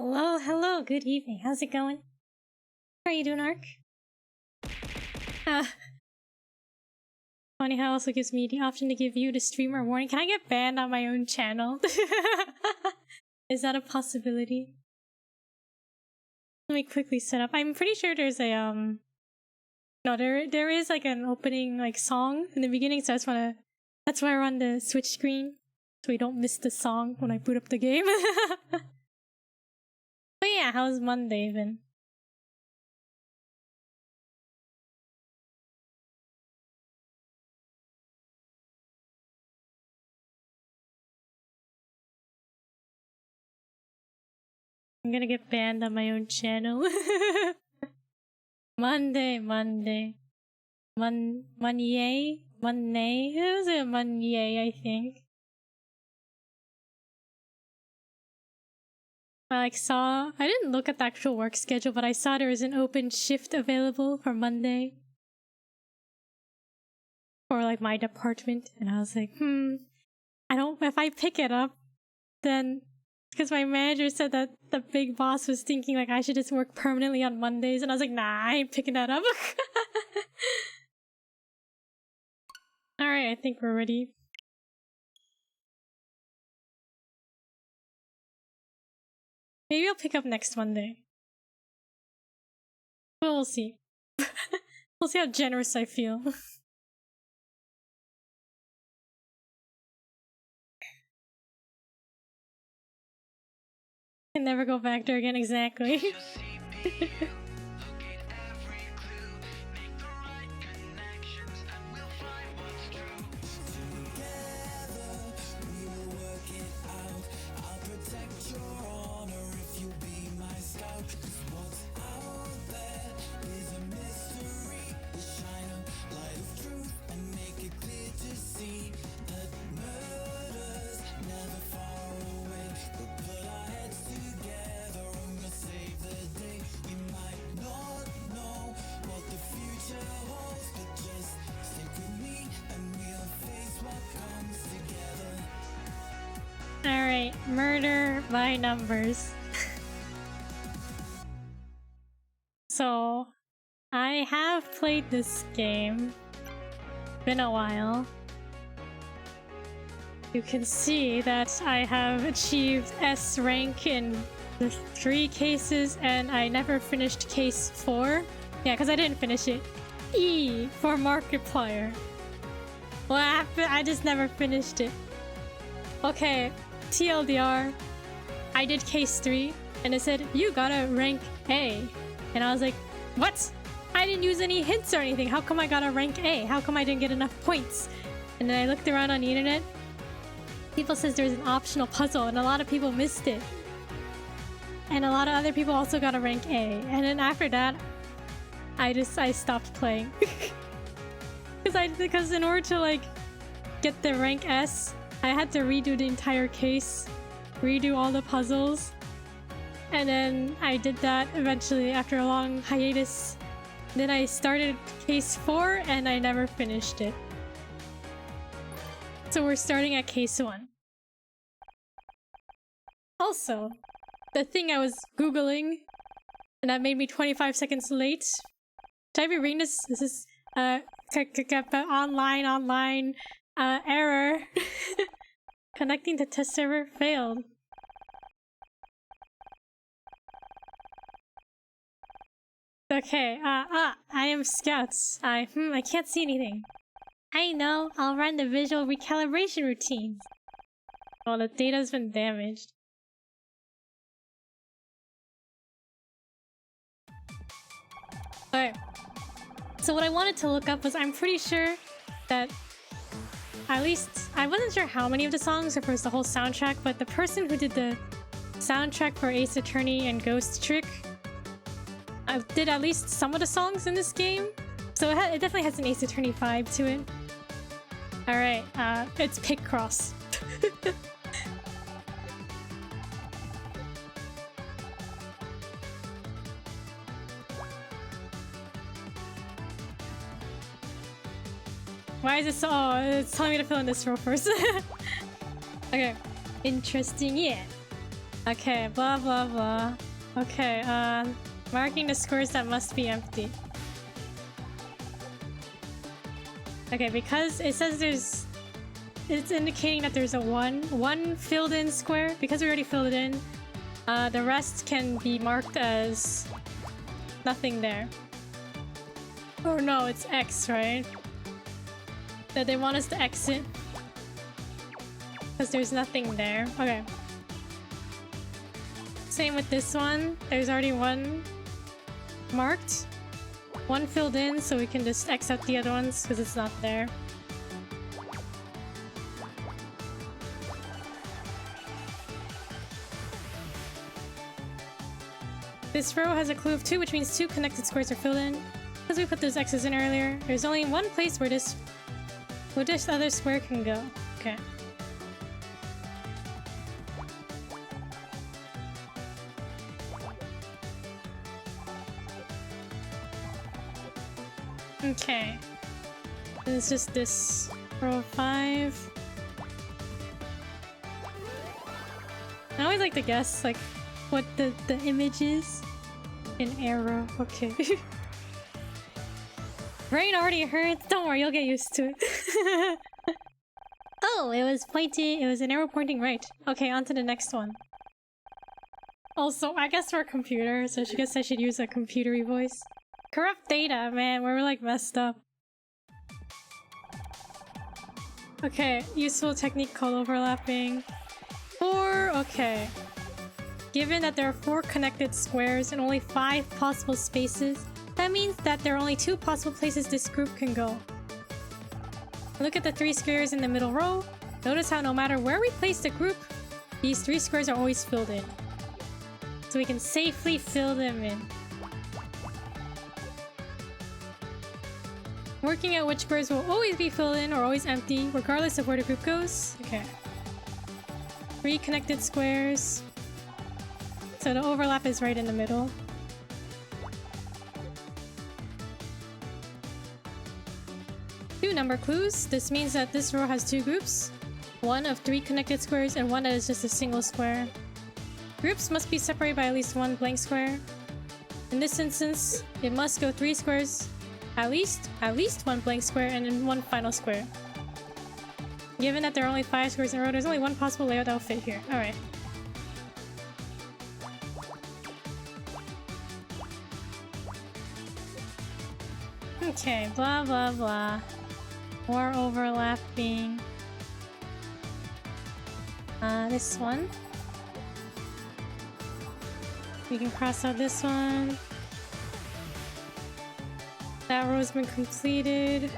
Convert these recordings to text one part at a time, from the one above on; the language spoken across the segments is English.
Hello, hello, good evening. How's it going? How are you doing, Ark? Funny how it also gives me the option to give you the streamer warning. Can I get banned on my own channel? Is that a possibility? Let me quickly set up. I'm pretty sure there's a no, there is like an opening like song in the beginning, so I just wanna that's why I run the Switch screen. So we don't miss the song when I boot up the game. But yeah, how's Monday been? I'm gonna get banned on my own channel. Monday. Monday. Monday? It was a Monday, I think. I didn't look at the actual work schedule, but I saw there was an open shift available for Monday. For like my department, and I was like, if I pick it up, then, because my manager said that the big boss was thinking like I should just work permanently on Mondays, and I was like, nah, I ain't picking that up. Alright, I think we're ready. Maybe I'll pick up next Monday. But we'll see. We'll see how generous I feel. Can never go back there again, exactly. Alright, murder by numbers. So, I have played this game. Been a while. You can see that I have achieved S rank in the 3 cases, and I never finished case 4. Yeah, because I didn't finish it. E for Markiplier. What happened? I just never finished it. Okay, TLDR. I did case 3, and it said, you got a rank A. And I was like, what? I didn't use any hints or anything. How come I got a rank A? How come I didn't get enough points? And then I looked around on the internet. People says there's an optional puzzle, and a lot of people missed it. And a lot of other people also got a rank A. And then after that, I stopped playing. Because in order to like get the rank S, I had to redo the entire case, redo all the puzzles, and then I did that eventually after a long hiatus. Then I started case 4 and I never finished it. So we're starting at case 1. Also, the thing I was googling, and that made me 25 seconds late. Should I be reading this? This is online error. Connecting to test server failed. Okay, I am Scouts. I can't see anything. I know, I'll run the visual recalibration routines. Oh, the data's been damaged. Alright. So what I wanted to look up was, I'm pretty sure that at least, I wasn't sure how many of the songs, if it was the whole soundtrack, but the person who did the soundtrack for Ace Attorney and Ghost Trick did at least some of the songs in this game. So it definitely has an Ace Attorney vibe to it. Alright, it's Picross. Why is it so... Oh, it's telling me to fill in this row first. Okay. Interesting, yeah. Okay, blah blah blah. Okay, marking the squares that must be empty. Okay, because it says there's... It's indicating that there's a one filled in square. Because we already filled it in, the rest can be marked as nothing there. Oh no, it's X, right? That they want us to exit. Because there's nothing there. Okay. Same with this one. There's already one marked. One filled in, so we can just X out the other ones because it's not there. This row has a clue of 2, which means 2 connected squares are filled in. Because we put those X's in earlier, there's only one place where this other square can go. Okay. Okay. And it's just this row of 5. I always like to guess, like, what the image is. An arrow. Okay. Brain already hurts. Don't worry, you'll get used to it. Oh, it was pointing. It was an arrow pointing right. Okay, on to the next one. Also, I guess we're a computer, so I guess I should use a computery voice. Corrupt data, man. We're like messed up. Okay, useful technique called overlapping. 4. Okay. Given that there are 4 connected squares and only 5 possible spaces, that means that there are only 2 possible places this group can go. Look at the 3 squares in the middle row. Notice how no matter where we place the group, these 3 squares are always filled in. So we can safely fill them in. Working out which squares will always be filled in or always empty, regardless of where the group goes. Okay. 3 connected squares. So the overlap is right in the middle. Two number clues. This means that this row has 2 groups. One of 3 connected squares and one that is just a single square. Groups must be separated by at least 1 blank square. In this instance, it must go 3 squares, at least 1 blank square, and then 1 final square. Given that there are only 5 squares in a row, there's only 1 possible layout that will fit here. Alright. Okay, blah blah blah. More overlapping. This one. We can cross out this one. That row's been completed.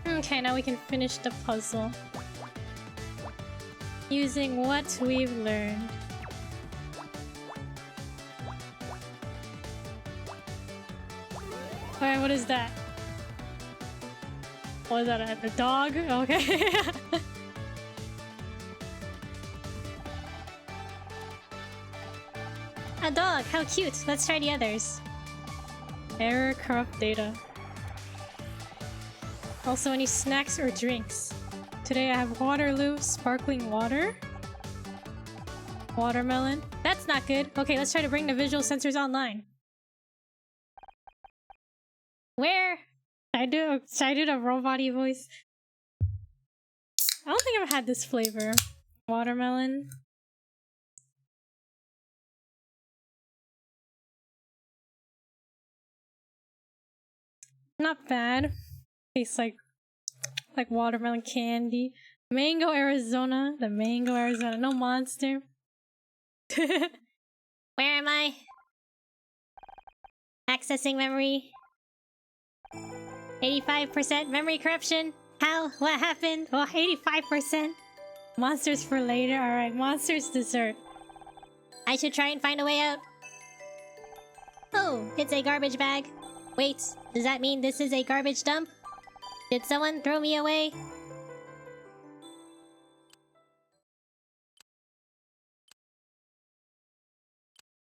Okay, now we can finish the puzzle. Using what we've learned. Alright, what is that? What is that? A dog? Okay. A dog! How cute! Let's try the others. Error, corrupt data. Also, any snacks or drinks? Today I have Waterloo sparkling water. Watermelon. That's not good. Okay, let's try to bring the visual sensors online. Where? Should I do the robot-y voice? I don't think I've had this flavor. Watermelon. Not bad. Tastes like watermelon candy. Mango, Arizona. The Mango, Arizona. No monster. Where am I? Accessing memory. 85% memory corruption. How? What happened? Oh, 85%. Monsters for later. Alright, monsters dessert. I should try and find a way out. Oh, it's a garbage bag. Wait, does that mean this is a garbage dump? Did someone throw me away?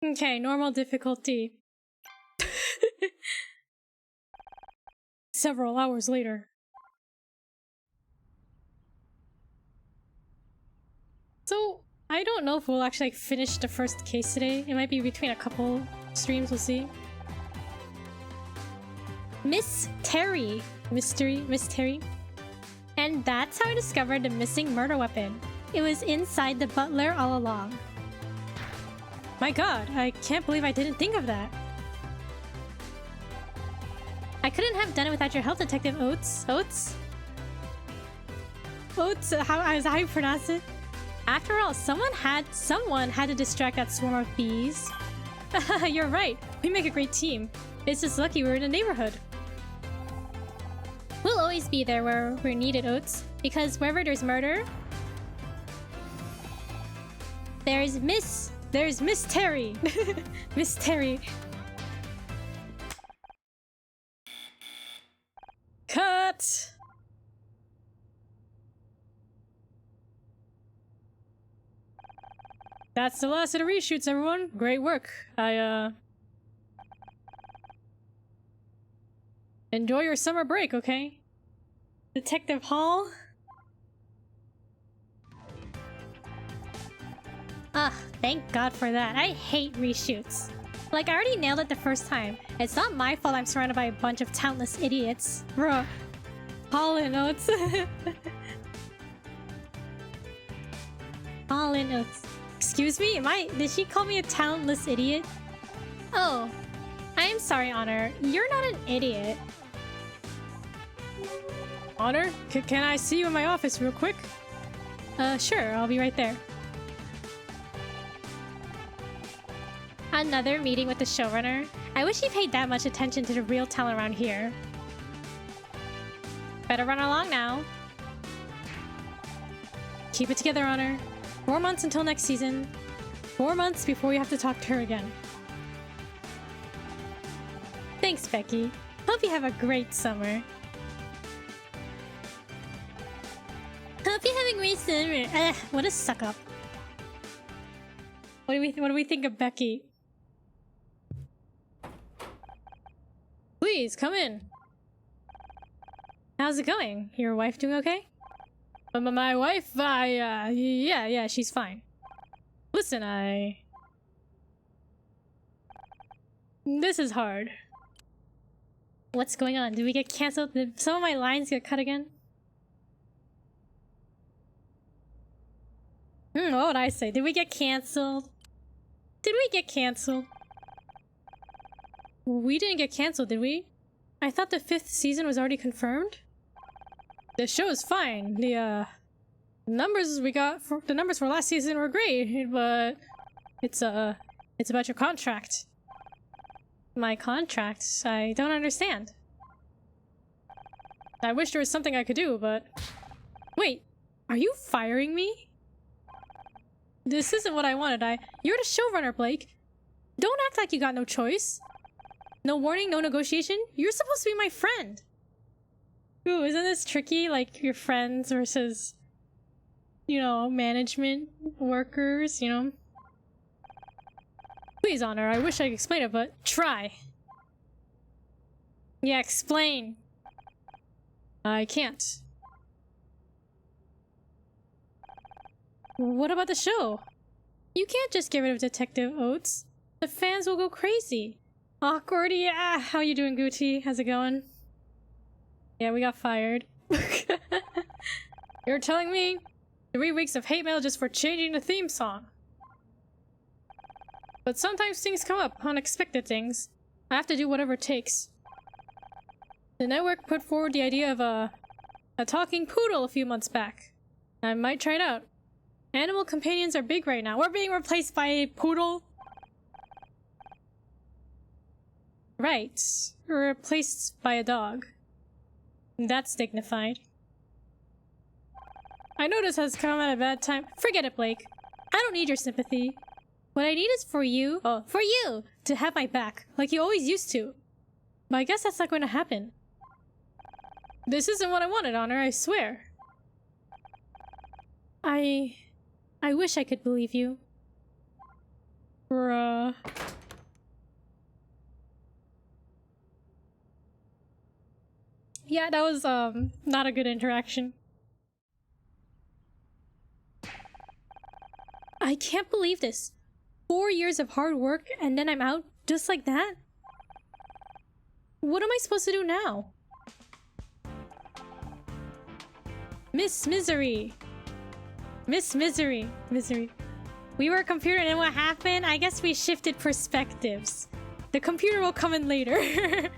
Okay, normal difficulty. Several hours later. So, I don't know if we'll actually like, finish the first case today. It might be between a couple streams, we'll see. Miss Terry. Miss Terry. And that's how I discovered the missing murder weapon. It was inside the butler all along. My god, I can't believe I didn't think of that. I couldn't have done it without your help, Detective Oates. Oates? Oates? How you pronounce it? After all, someone had to distract that swarm of bees. You're right. We make a great team. It's just lucky we're in the neighborhood. We'll always be there where we're needed, Oates. Because wherever there's murder, there's Miss Terry. Miss Terry. Cut! That's the last of the reshoots, everyone. Great work. Enjoy your summer break, okay? Detective Hall? Ugh, thank God for that. I hate reshoots. Like, I already nailed it the first time. It's not my fault I'm surrounded by a bunch of talentless idiots. Bruh. Hall and Oates. Hall and Oates. Excuse me? Did she call me a talentless idiot? Oh. I'm sorry, Honor. You're not an idiot. Honor? Can I see you in my office real quick? Sure. I'll be right there. Another meeting with the showrunner? I wish he paid that much attention to the real talent around here. Better run along now. Keep it together, Honor. 4 months until next season. 4 months before we have to talk to her again. Thanks, Becky. Hope you have a great summer. Hope you have a great summer. What a suck up. What do we think of Becky? Please, come in. How's it going? Your wife doing okay? My wife? Yeah, she's fine. Listen, This is hard. What's going on? Did we get cancelled? Did some of my lines get cut again? What would I say? Did we get cancelled? Did we get cancelled? We didn't get cancelled, did we? I thought the 5th season was already confirmed? The show is fine. The numbers for last season were great, but it's about your contract. My contract? I don't understand. I wish there was something I could do, but... Wait, are you firing me? This isn't what I wanted. You're the showrunner, Blake. Don't act like you got no choice. No warning, no negotiation? You're supposed to be my friend. Ooh, isn't this tricky? Like, your friends versus, you know, management workers, you know? Please, Honor, I wish I could explain it, but try. Yeah, explain. I can't. What about the show? You can't just get rid of Detective Oates. The fans will go crazy. Awkward, yeah. How you doing, Gucci? How's it going? Yeah, we got fired. You're telling me 3 weeks of hate mail just for changing the theme song. But sometimes things come up, unexpected things. I have to do whatever it takes. The network put forward the idea of a talking poodle a few months back. I might try it out. Animal companions are big right now. We're being replaced by a poodle? Right. We're replaced by a dog. That's dignified. I know this has come at a bad time. Forget it, Blake. I don't need your sympathy. What I need is for you to have my back, like you always used to. But I guess that's not going to happen. This isn't what I wanted, Honor, I swear. I wish I could believe you. Bruh. Yeah, that was, not a good interaction. I can't believe this. 4 years of hard work and then I'm out just like that? What am I supposed to do now? Miss Misery. Miss Misery. Misery. We were a computer and then what happened? I guess we shifted perspectives. The computer will come in later.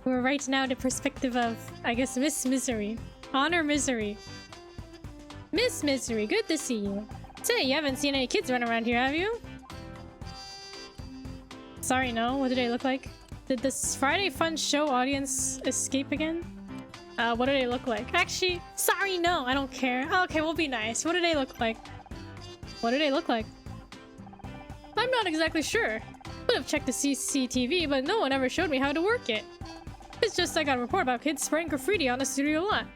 We're right now the perspective of, I guess, Miss Misery. Honor Misery. Miss Misery, good to see you. Say, you haven't seen any kids run around here, have you? Sorry, no. What do they look like? Did this Friday Fun Show audience escape again? What do they look like? Actually, sorry, no. I don't care. Okay, we'll be nice. What do they look like? What do they look like? I'm not exactly sure. Could have checked the CCTV, but no one ever showed me how to work it. It's just I got a report about kids spraying graffiti on the studio lot.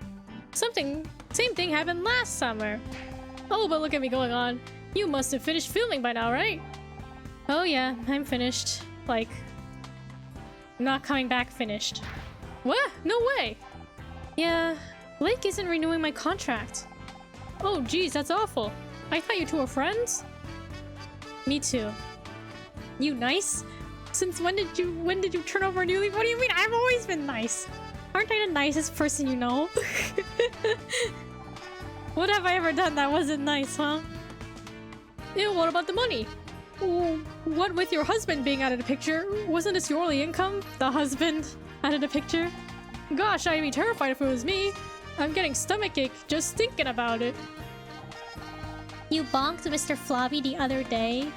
Same thing happened last summer. Oh, but look at me going on. You must have finished filming by now, right? Oh yeah, I'm finished. Like, not coming back finished. What? No way! Yeah, Blake isn't renewing my contract. Oh geez, that's awful. I thought you two were friends? Me too. You nice? Since when did you turn over a new leaf? What do you mean? I've always been nice. Aren't I the nicest person you know? What have I ever done that wasn't nice, huh? Ew, what about the money? What with your husband being out of the picture? Wasn't this your only income? The husband out of the picture? Gosh, I'd be terrified if it was me. I'm getting stomachache just thinking about it. You bonked Mr. Floppy the other day?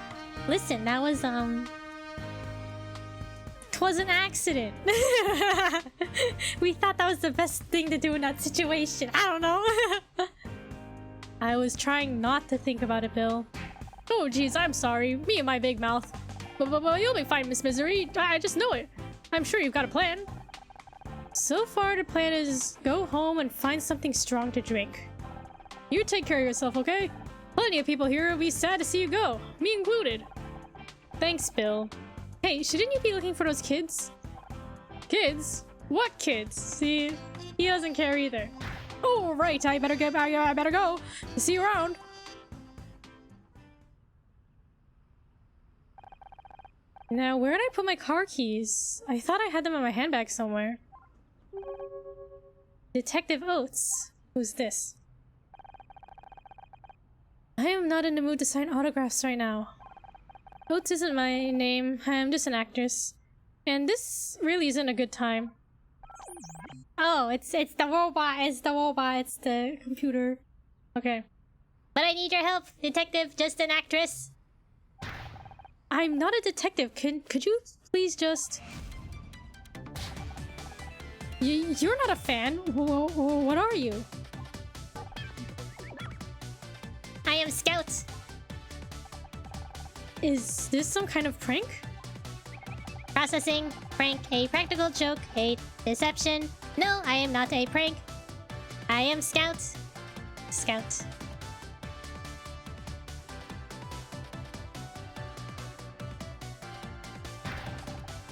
Listen, that was, 'twas an accident. We thought that was the best thing to do in that situation. I don't know. I was trying not to think about it, Bill. Oh, geez, I'm sorry. Me and my big mouth. But you'll be fine, Miss Misery. I just know it. I'm sure you've got a plan. So far, the plan is go home and find something strong to drink. You take care of yourself, okay? Plenty of people here will be sad to see you go. Me included. Thanks, Bill. Hey, shouldn't you be looking for those kids? Kids? What kids? See, he doesn't care either. Oh, right, I better get back. I better go. See you around. Now, where did I put my car keys? I thought I had them in my handbag somewhere. Detective Oates. Who's this? I am not in the mood to sign autographs right now. Oates isn't my name. I'm just an actress. And this really isn't a good time. Oh, it's the robot. It's the robot. It's the computer. Okay. But I need your help, detective. Just an actress. I'm not a detective. Could you please just... You're not a fan. What are you? I am Scout. Is this some kind of prank? Processing. Prank. A practical joke. A deception. No, I am not a prank. I am Scout. Scout.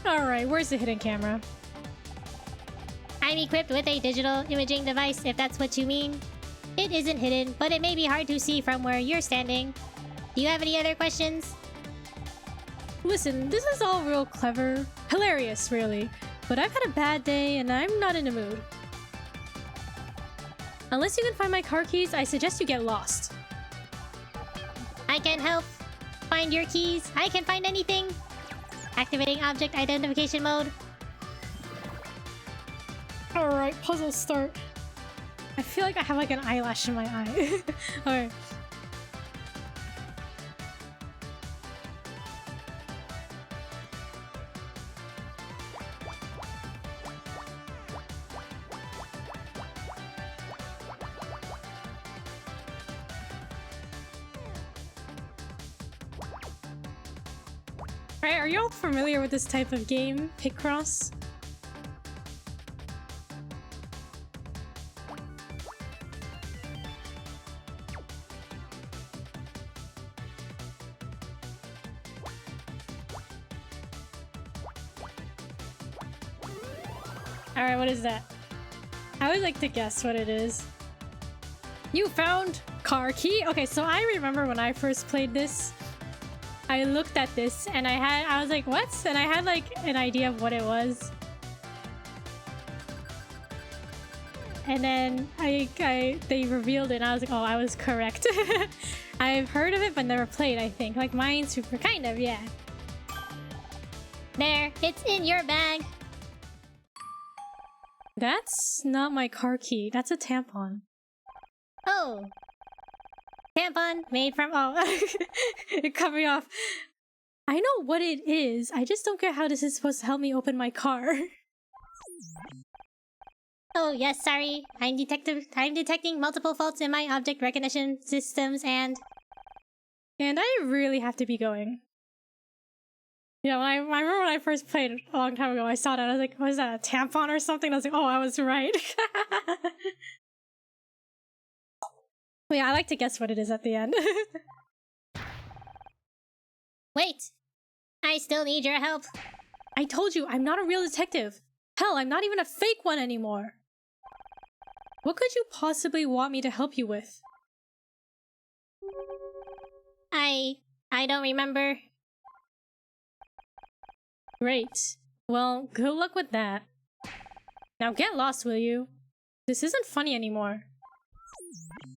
Alright, where's the hidden camera? I'm equipped with a digital imaging device, if that's what you mean. It isn't hidden, but it may be hard to see from where you're standing. Do you have any other questions? Listen, this is all real clever. Hilarious, really. But I've had a bad day, and I'm not in the mood. Unless you can find my car keys, I suggest you get lost. I can help. Find your keys. I can find anything. Activating object identification mode. Alright, puzzle start. I feel like I have like an eyelash in my eye. Alright. Alright, are you all familiar with this type of game, Picross? Alright, what is that? I would like to guess what it is. You found car key? Okay, so I remember when I first played this, I looked at this and I was like, what? And I had like an idea of what it was. And then they revealed it and I was like, oh, I was correct. I've heard of it but never played, I think. Like Minesweeper, kind of, yeah. There, it's in your bag. That's not my car key. That's a tampon. Oh. Tampon made from... Oh. It cut me off. I know what it is. I just don't get how this is supposed to help me open my car. Oh, yes, sorry. I'm detecting multiple faults in my object recognition systems and I really have to be going. Yeah, I remember when I first played a long time ago, I saw that. I was like, was that a tampon or something? I was like, oh, I was right. Well, yeah, I like to guess what it is at the end. Wait! I still need your help. I told you, I'm not a real detective. Hell, I'm not even a fake one anymore. What could you possibly want me to help you with? I don't remember. Great. Well, good luck with that. Now get lost, will you? This isn't funny anymore.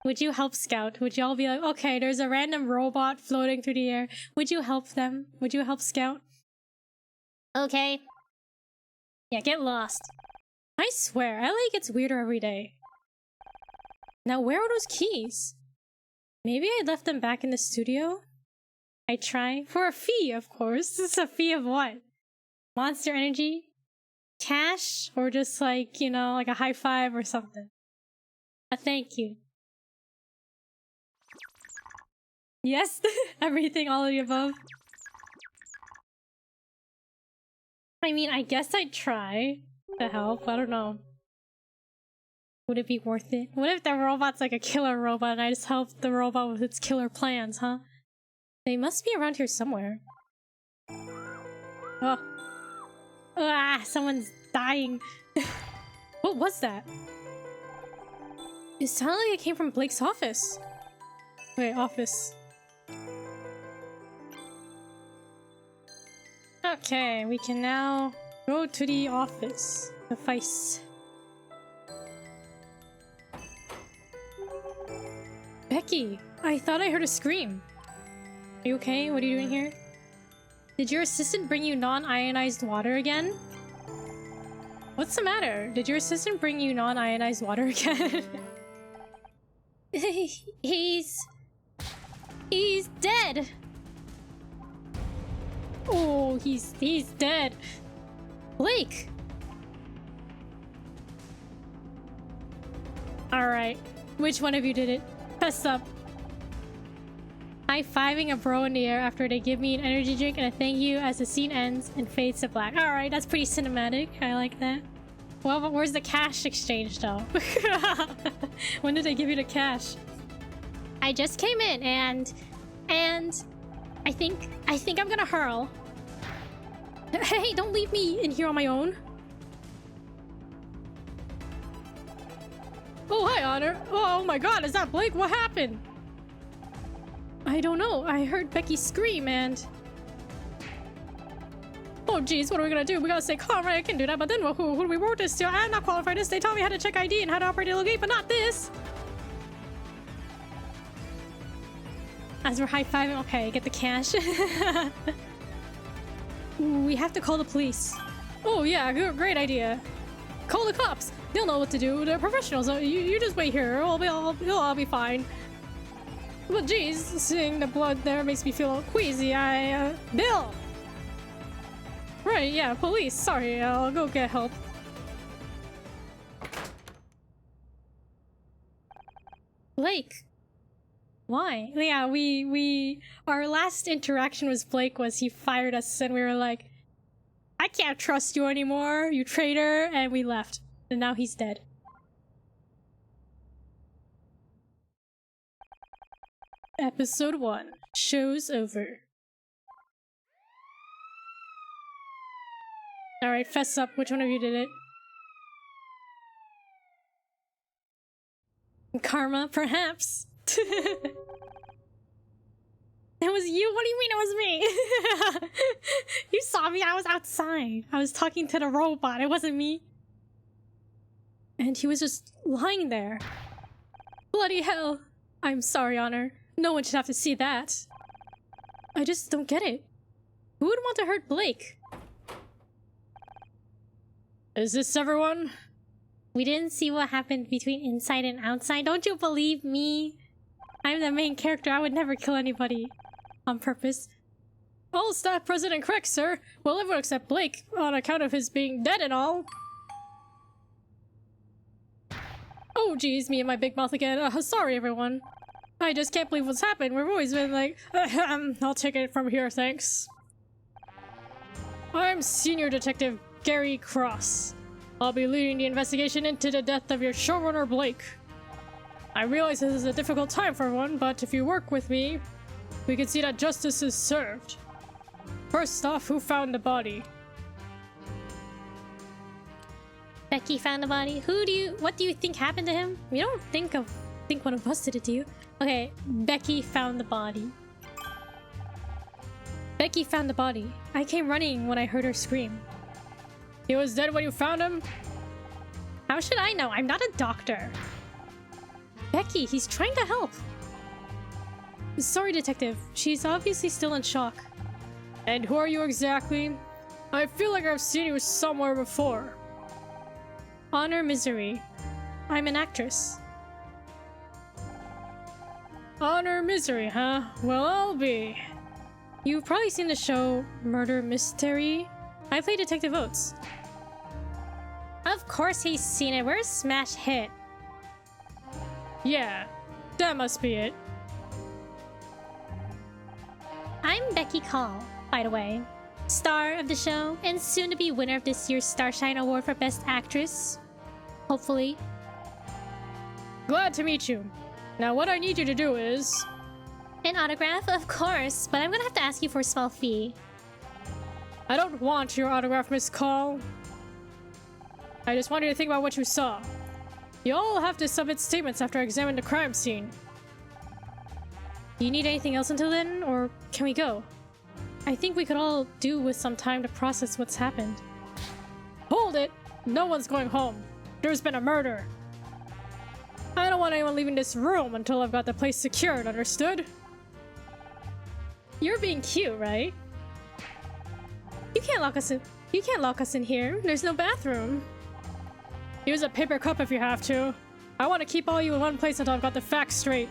Would you help Scout? Would y'all be like, okay, there's a random robot floating through the air. Would you help them? Would you help Scout? Okay. Yeah, get lost. I swear, LA gets weirder every day. Now, where are those keys? Maybe I left them back in the studio? I try. For a fee, of course. This is a fee of what? Monster Energy? Cash? Or just like, you know, like a high five or something? A thank you. Yes, everything, all of the above. I mean, I guess I'd try to help. I don't know. Would it be worth it? What if the robot's like a killer robot and I just help the robot with its killer plans, huh? They must be around here somewhere. Oh. Ah, someone's dying. What was that? It sounded like it came from Blake's office. Wait, office. Okay, we can now go to the office. The face. Becky, I thought I heard a scream. Are you okay? What are you doing here? Did your assistant bring you non-ionized water again? What's the matter? Did your assistant bring you non-ionized water again? He's dead. Oh, he's dead. Blake. All right. Which one of you did it? Fess up. High-fiving a bro in the air after they give me an energy drink and a thank you as the scene ends and fades to black. All right, that's pretty cinematic. I like that. Well, but where's the cash exchange though? When did they give you the cash? I just came in and I think I'm gonna hurl. Hey, don't leave me in here on my own. Oh, hi, Honor. Oh my god, is that Blake? What happened? I don't know. I heard Becky scream and... Oh geez, what are we gonna do? We gotta stay calm, right? I can do that, but then who do we report this to? I'm not qualified this. They taught me how to check ID and how to operate illegal gate, but not this! As we're high-fiving, okay, get the cash. We have to call the police. Oh yeah, great idea. Call the cops. They'll know what to do. They're professionals. You just wait here. It'll all be fine. But geez, seeing the blood there makes me feel queasy. Bill! Right, yeah, police. Sorry, I'll go get help. Blake. Why? Yeah, our last interaction with Blake was he fired us and we were like, I can't trust you anymore, you traitor, and we left. And now he's dead. Episode 1. Show's over. Alright, fess up. Which one of you did it? Karma, perhaps. It was you? What do you mean it was me? You saw me, I was outside. I was talking to the robot, it wasn't me. And he was just lying there. Bloody hell. I'm sorry, Honor. No one should have to see that. I just don't get it. Who would want to hurt Blake? Is this everyone? We didn't see what happened between inside and outside. Don't you believe me? I'm the main character. I would never kill anybody on purpose. All staff present and correct, sir. Well, everyone except Blake, on account of his being dead and all. Oh geez, me and my big mouth again. Sorry everyone. I just can't believe what's happened. We've always been like, I'll take it from here, thanks. I'm Senior Detective Gary Cross. I'll be leading the investigation into the death of your showrunner Blake. I realize this is a difficult time for everyone, but if you work with me, we can see that justice is served. First off, who found the body? Becky found the body. What do you think happened to him? You don't think one of us did it, do you? Okay, Becky found the body. Becky found the body. I came running when I heard her scream. He was dead when you found him? How should I know? I'm not a doctor. Becky, he's trying to help. Sorry, Detective. She's obviously still in shock. And who are you exactly? I feel like I've seen you somewhere before. Honor Misery. I'm an actress. Honor Misery, huh? Well, I'll be. You've probably seen the show Murder Mystery. I play Detective Oates. Of course he's seen it. We're a smash hit. Yeah, that must be it. I'm Becky Call, by the way. Star of the show, and soon to be winner of this year's Starshine Award for Best Actress. Hopefully. Glad to meet you. Now what I need you to do is... An autograph, of course, but I'm gonna have to ask you for a small fee. I don't want your autograph, Miss Call. I just want you to think about what you saw. You all have to submit statements after I examine the crime scene. Do you need anything else until then, or can we go? I think we could all do with some time to process what's happened. Hold it! No one's going home. There's been a murder. I don't want anyone leaving this room until I've got the place secured, understood? You're being cute, right? You can't lock us in. You can't lock us in here. There's no bathroom. Use a paper cup if you have to. I want to keep all you in one place until I've got the facts straight.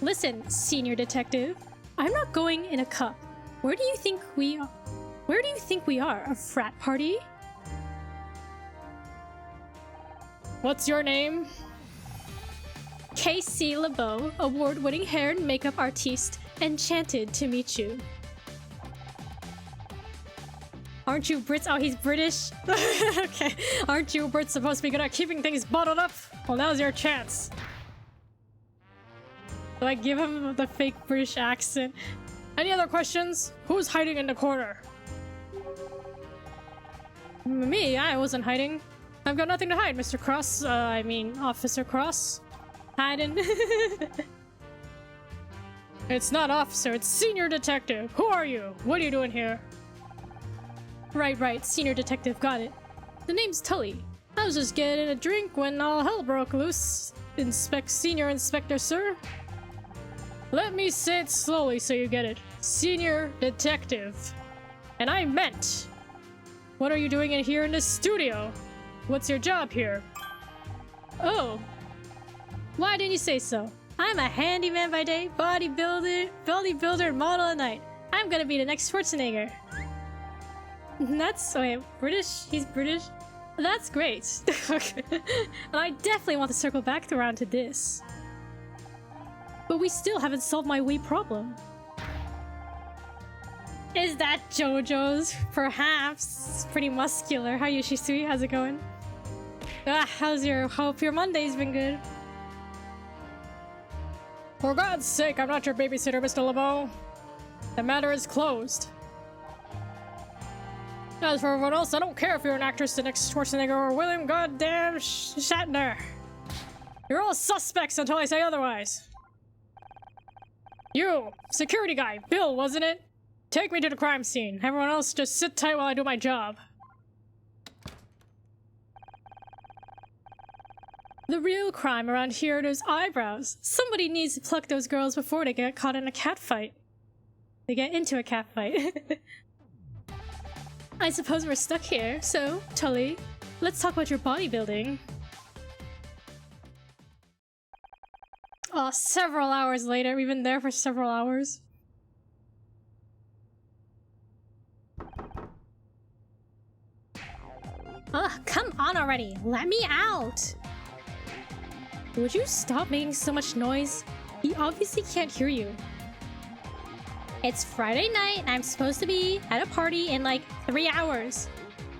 Listen, Senior Detective. I'm not going in a cup. Where do you think we are? Where do you think we are? A frat party? What's your name? K.C. LeBeau, award-winning hair and makeup artiste. Enchanted to meet you. Aren't you Brits? Oh, he's British? Okay. Aren't you Brits supposed to be good at keeping things bottled up? Well, now's your chance. Do I give him the fake British accent? Any other questions? Who's hiding in the corner? Me? I wasn't hiding. I've got nothing to hide, Mr. Cross. I mean, Officer Cross. Hiding. It's not officer, it's Senior Detective. Who are you? What are you doing here? Right, Senior Detective, got it. The name's Tully. I was just getting a drink when all hell broke loose. Senior Inspector, sir. Let me say it slowly so you get it. Senior Detective. And I meant. What are you doing in here in this studio? What's your job here? Oh. Why didn't you say so? I'm a handyman by day, bodybuilder, and model at night. I'm gonna be the next Schwarzenegger. That's... wait, British? He's British? That's great. Okay. And I definitely want to circle back around to this. But we still haven't solved my Wii problem. Is that JoJo's? Perhaps. Pretty muscular. Hi Yoshisui, how's it going? Hope your Monday's been good. For God's sake, I'm not your babysitter, Mr. LeBeau. The matter is closed. As for everyone else, I don't care if you're an actress, the next Schwarzenegger or William Goddamn Shatner. You're all suspects until I say otherwise. You, security guy, Bill, wasn't it? Take me to the crime scene. Everyone else just sit tight while I do my job. The real crime around here are those eyebrows. Somebody needs to pluck those girls before they get caught in a cat fight. They get into a cat fight. I suppose we're stuck here, so, Tully, let's talk about your bodybuilding. Oh, several hours later. We've been there for several hours. Ugh, come on already. Let me out. Would you stop making so much noise? He obviously can't hear you. It's Friday night and I'm supposed to be at a party in like 3 hours.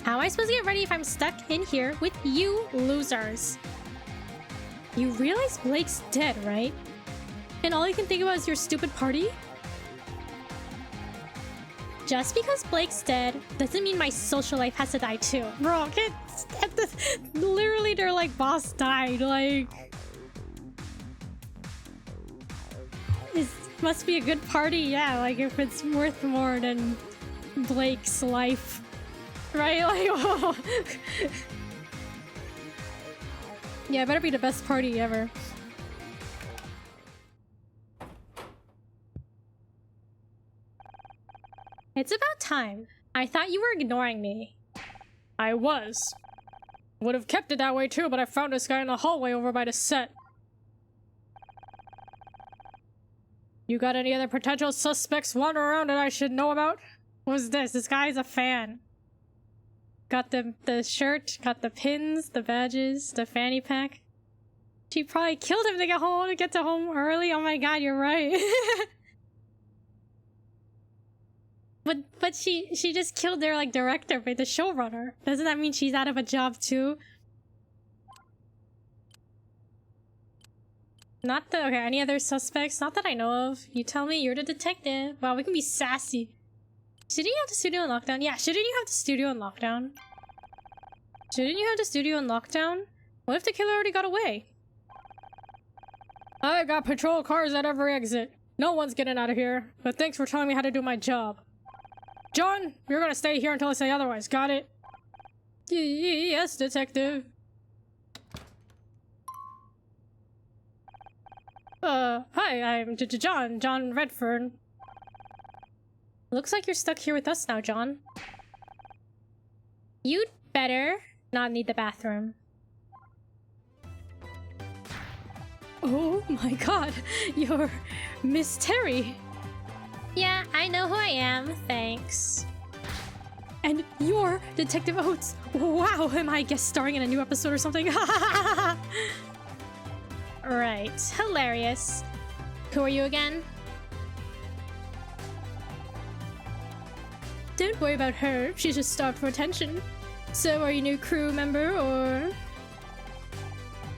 How am I supposed to get ready if I'm stuck in here with you losers? You realize Blake's dead, right? And all you can think about is your stupid party? Just because Blake's dead doesn't mean my social life has to die too. Bro, literally their like boss died, like... It must be a good party, yeah, like if it's worth more than Blake's life. Right? Like, oh. Yeah, it better be the best party ever. It's about time. I thought you were ignoring me. I was. Would have kept it that way too, but I found this guy in the hallway over by the set. You got any other potential suspects wandering around that I should know about? Who's this? This guy's a fan. Got the shirt, got the pins, the badges, the fanny pack. She probably killed him to get to home early. Oh my god, you're right. But she just killed their like director, but the showrunner. Doesn't that mean she's out of a job too? Okay, any other suspects? Not that I know of. You tell me, you're the detective. Wow, we can be sassy. Shouldn't you have the studio in lockdown? Yeah, shouldn't you have the studio in lockdown? Shouldn't you have the studio in lockdown? What if the killer already got away? I got patrol cars at every exit. No one's getting out of here, but thanks for telling me how to do my job. John, you're gonna stay here until I say otherwise, got it? Yes, detective. Hi, I'm John Redfern. Looks like you're stuck here with us now, John. You'd better not need the bathroom. Oh my god, you're Miss Terry. Yeah, I know who I am, thanks. And you're Detective Oates. Wow, am I guest starring in a new episode or something? Right, hilarious. Who are you again? Don't worry about her, she's just starved for attention. So are you a new crew member, or...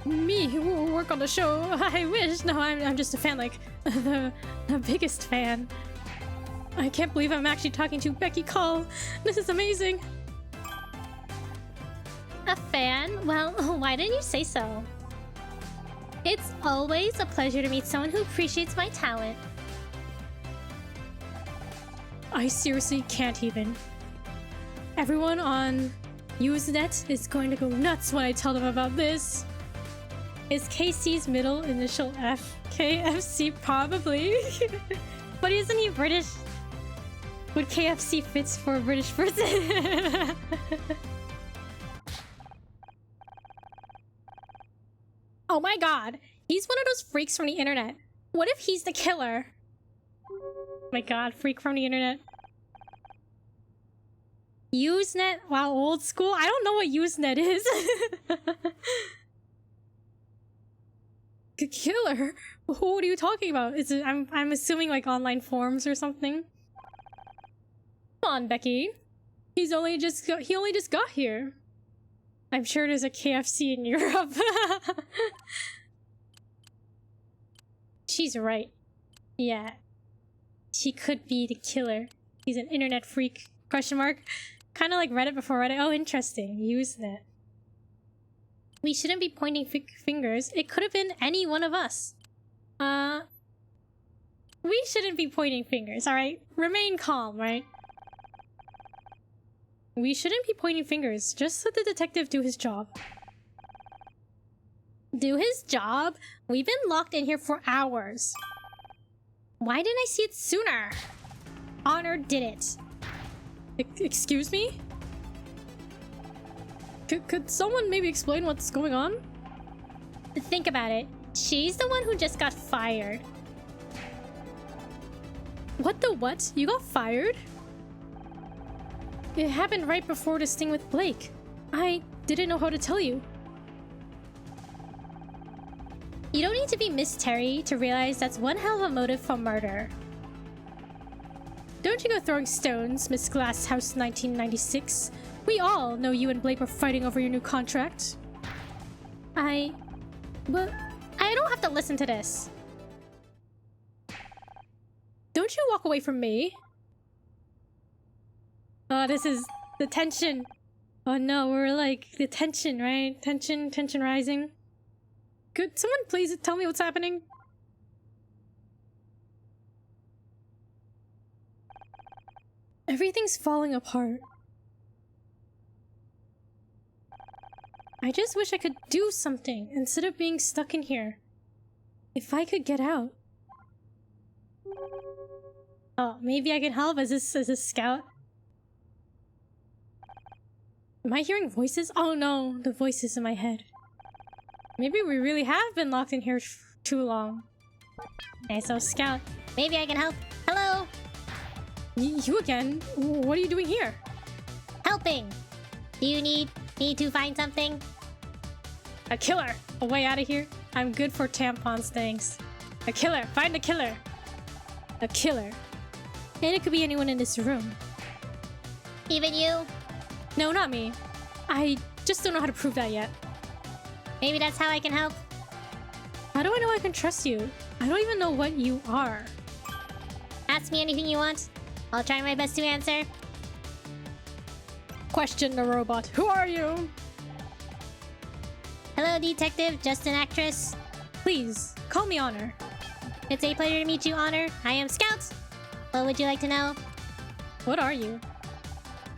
Me, who will work on the show? I wish. No, I'm just a fan, like, the biggest fan. I can't believe I'm actually talking to Becky Call. This is amazing. A fan? Well, why didn't you say so? It's always a pleasure to meet someone who appreciates my talent. I seriously can't even. Everyone on Usenet is going to go nuts when I tell them about this. Is KC's middle initial F? KFC, probably. But isn't he British? Would KFC fits for a British person? Oh my god, he's one of those freaks from the internet. What if he's the killer? Oh my god, freak from the internet. Usenet? Wow, old school? I don't know what Usenet is. Killer? What are you talking about? I'm assuming like online forums or something. Come on, Becky. He only just got here. I'm sure there's a KFC in Europe. She's right. Yeah. He could be the killer. He's an internet freak. Question mark. Kind of like Reddit before Reddit. Oh, interesting. Usenet. We shouldn't be pointing fingers. It could have been any one of us. We shouldn't be pointing fingers, alright? Remain calm, right? We shouldn't be pointing fingers. Just let the detective do his job. Do his job? We've been locked in here for hours. Why didn't I see it sooner? Honor did it. Excuse me? Could someone maybe explain what's going on? Think about it. She's the one who just got fired. What the what? You got fired? It happened right before the sting with Blake. I didn't know how to tell you. You don't need to be Miss Terry to realize that's one hell of a motive for murder. Don't you go throwing stones, Miss Glasshouse 1996. We all know you and Blake were fighting over your new contract. But I don't have to listen to this. Don't you walk away from me. Oh, this is the tension. Oh no, we're like the tension, right? Tension rising. Could someone please tell me what's happening? Everything's falling apart. I just wish I could do something instead of being stuck in here. If I could get out. Oh, maybe I can help as a scout. Am I hearing voices? Oh no, the voices in my head. Maybe we really have been locked in here too long. Okay, so scout. Maybe I can help. Hello? You again? What are you doing here? Helping. Do you need me to find something? A killer. A way out of here? I'm good for tampons, thanks. A killer. Find a killer. A killer. And it could be anyone in this room. Even you? No, not me. I just don't know how to prove that yet. Maybe that's how I can help. How do I know I can trust you? I don't even know what you are. Ask me anything you want. I'll try my best to answer. Question the robot. Who are you? Hello, detective. Just an actress. Please, call me Honor. It's a pleasure to meet you, Honor. I am Scout. What would you like to know? What are you?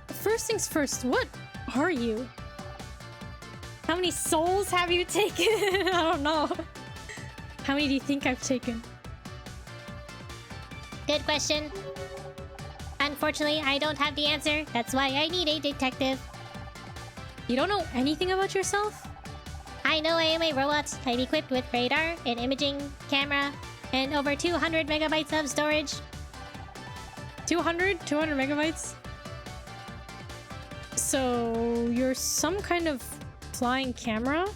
First things first, what are you? How many souls have you taken? I don't know. How many do you think I've taken? Good question. Unfortunately, I don't have the answer. That's why I need a detective. You don't know anything about yourself? I know I am a robot. I'm equipped with radar, an imaging camera, and over 200 megabytes of storage. 200? 200 megabytes? So, you're some kind of flying camera?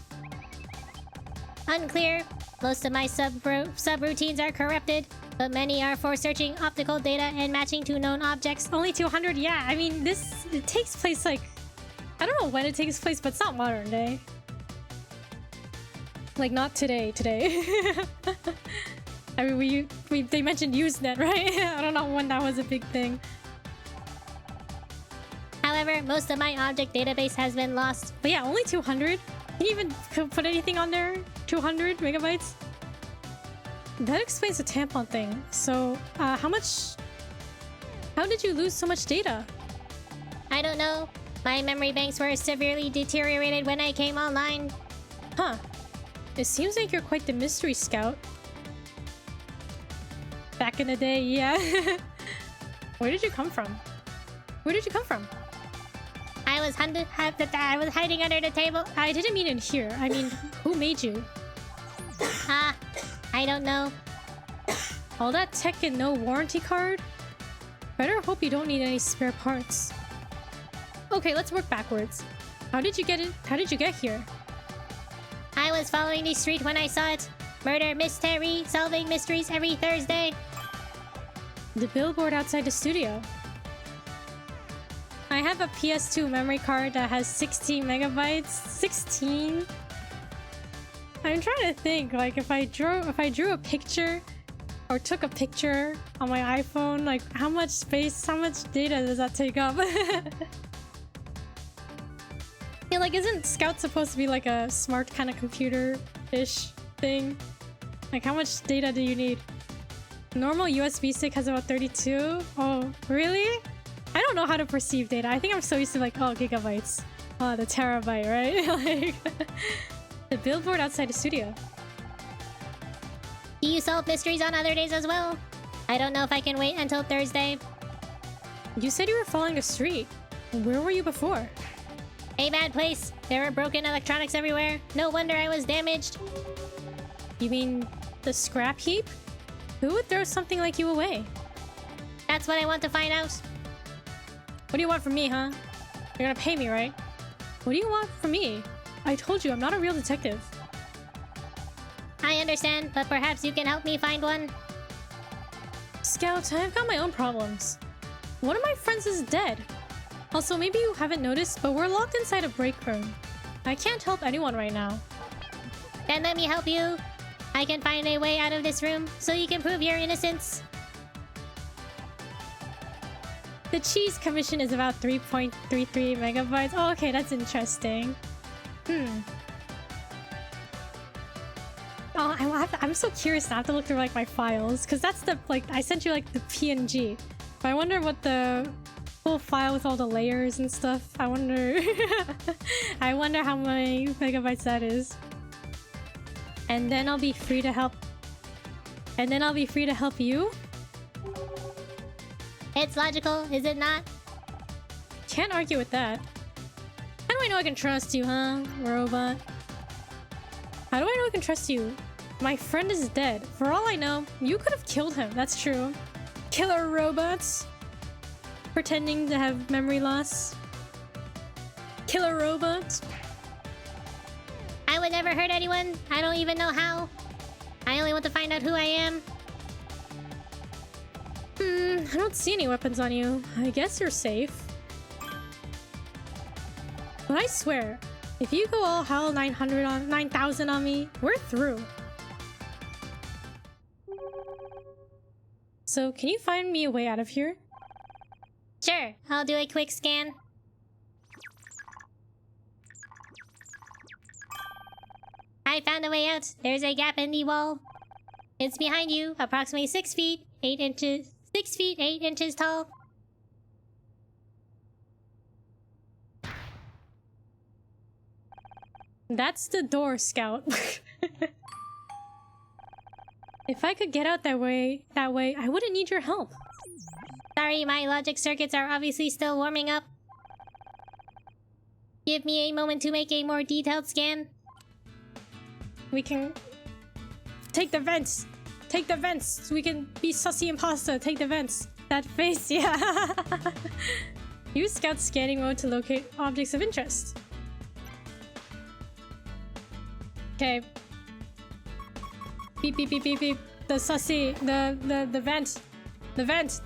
Unclear. Most of my subroutines are corrupted, but many are for searching optical data and matching to known objects. Only 200? Yeah, I mean, it takes place like... I don't know when it takes place, but it's not modern day. Like, not today. I mean, they mentioned Usenet, right? I don't know when that was a big thing. However, most of my object database has been lost. But yeah, only 200? Can you even put anything on there? 200 megabytes? That explains the tampon thing. So, how did you lose so much data? I don't know. My memory banks were severely deteriorated when I came online. Huh. It seems like you're quite the mystery scout. Back in the day, yeah. Where did you come from? Where did you come from? I was hiding under the table. I didn't mean in here. I mean, who made you? I don't know. All that tech and no warranty card? Better hope you don't need any spare parts. Okay, let's work backwards. How did you get it? How did you get here? I was following the street when I saw it. Murder mystery, solving mysteries every Thursday. The billboard outside the studio. I have a PS2 memory card that has 16 megabytes. 16? I'm trying to think, like, if I drew a picture or took a picture on my iPhone, like, how much space, how much data does that take up? Feel Yeah, like, isn't Scout supposed to be like a smart kind of computer-ish thing? Like, how much data do you need? Normal USB stick has about 32? Oh, really? I don't know how to perceive data. I think I'm so used to like, oh, gigabytes. Oh, the terabyte, right? Like, the billboard outside the studio. Do you solve mysteries on other days as well? I don't know if I can wait until Thursday. You said you were following the street. Where were you before? A bad place. There were broken electronics everywhere. No wonder I was damaged. You mean the scrap heap? Who would throw something like you away? That's what I want to find out. What do you want from me, huh? You're gonna pay me, right? What do you want from me? I told you I'm not a real detective. I understand, but perhaps you can help me find one. Scout, I've got my own problems. One of my friends is dead. Also, maybe you haven't noticed, but we're locked inside a break room. I can't help anyone right now. Then let me help you. I can find a way out of this room, so you can prove your innocence. The cheese commission is about 3.33 megabytes. Oh, okay, that's interesting. Oh, I'm so curious now. I have to look through like my files, because that's the like I sent you like the PNG. But I wonder what the full file with all the layers and stuff. I wonder. I wonder how many megabytes that is. And then I'll be free to help. And then I'll be free to help you. It's logical, is it not? Can't argue with that. How do I know I can trust you, huh, robot? How do I know I can trust you? My friend is dead. For all I know, you could have killed him. That's true. Killer robots. Pretending to have memory loss. Killer robots. I would never hurt anyone. I don't even know how. I only want to find out who I am. I don't see any weapons on you. I guess you're safe. But I swear, if you go all hell 9,000 on me, we're through. So, can you find me a way out of here? Sure, I'll do a quick scan. I found a way out. There's a gap in the wall. It's behind you, approximately 6 feet, 8 inches. 6 feet, 8 inches tall. That's the door, Scout. If I could get out that way, I wouldn't need your help. Sorry, my logic circuits are obviously still warming up. Give me a moment to make a more detailed scan. We can take the vents. Take the vents so we can be sussy and pasta. Take the vents. That face, yeah. Use Scout scanning mode to locate objects of interest. Okay. Beep, beep, beep, beep, beep. The sussy. The vent. The vent.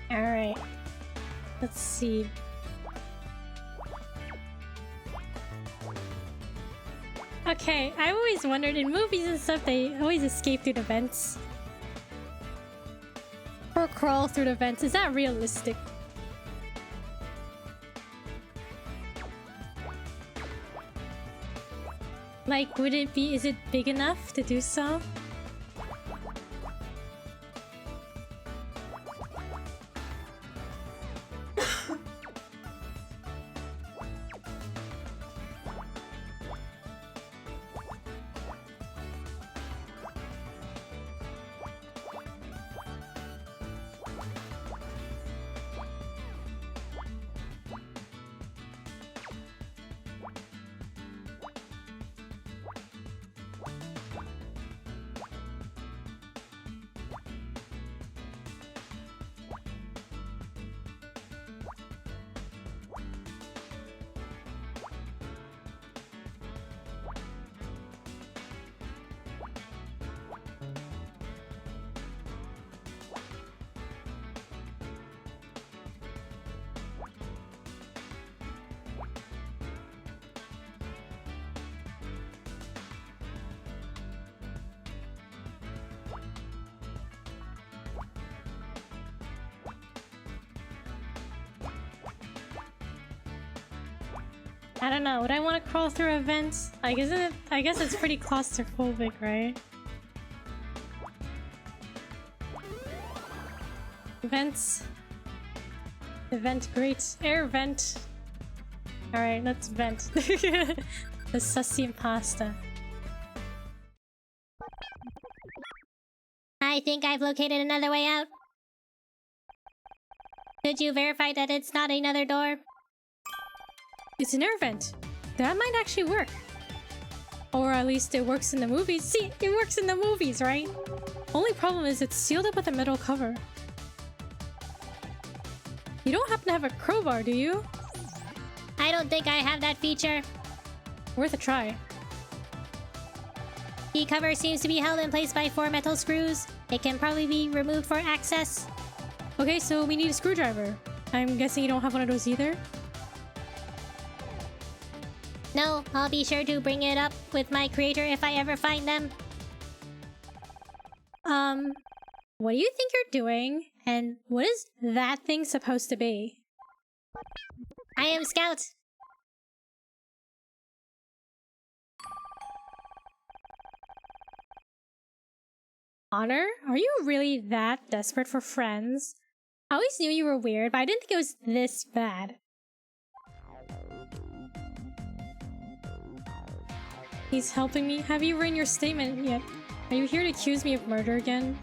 Alright. Let's see. Okay, I always wondered, in movies and stuff, they always escape through the vents. Or crawl through the vents. Is that realistic? Like, would it be... is it big enough to do so? I don't know. Would I want to crawl through a vent? I guess it's pretty claustrophobic, right? Vents. The vent, great. Air vent. Alright, let's vent. The sussy and pasta. I think I've located another way out. Could you verify that it's not another door? It's an air vent. That might actually work. Or at least it works in the movies. See, it works in the movies, right? Only problem is it's sealed up with a metal cover. You don't happen to have a crowbar, do you? I don't think I have that feature. Worth a try. The cover seems to be held in place by 4 metal screws. It can probably be removed for access. Okay, so we need a screwdriver. I'm guessing you don't have one of those either? No, I'll be sure to bring it up with my creator if I ever find them. What do you think you're doing? And what is that thing supposed to be? I am Scout. Honor? Are you really that desperate for friends? I always knew you were weird, but I didn't think it was this bad. He's helping me? Have you written your statement yet? Are you here to accuse me of murder again?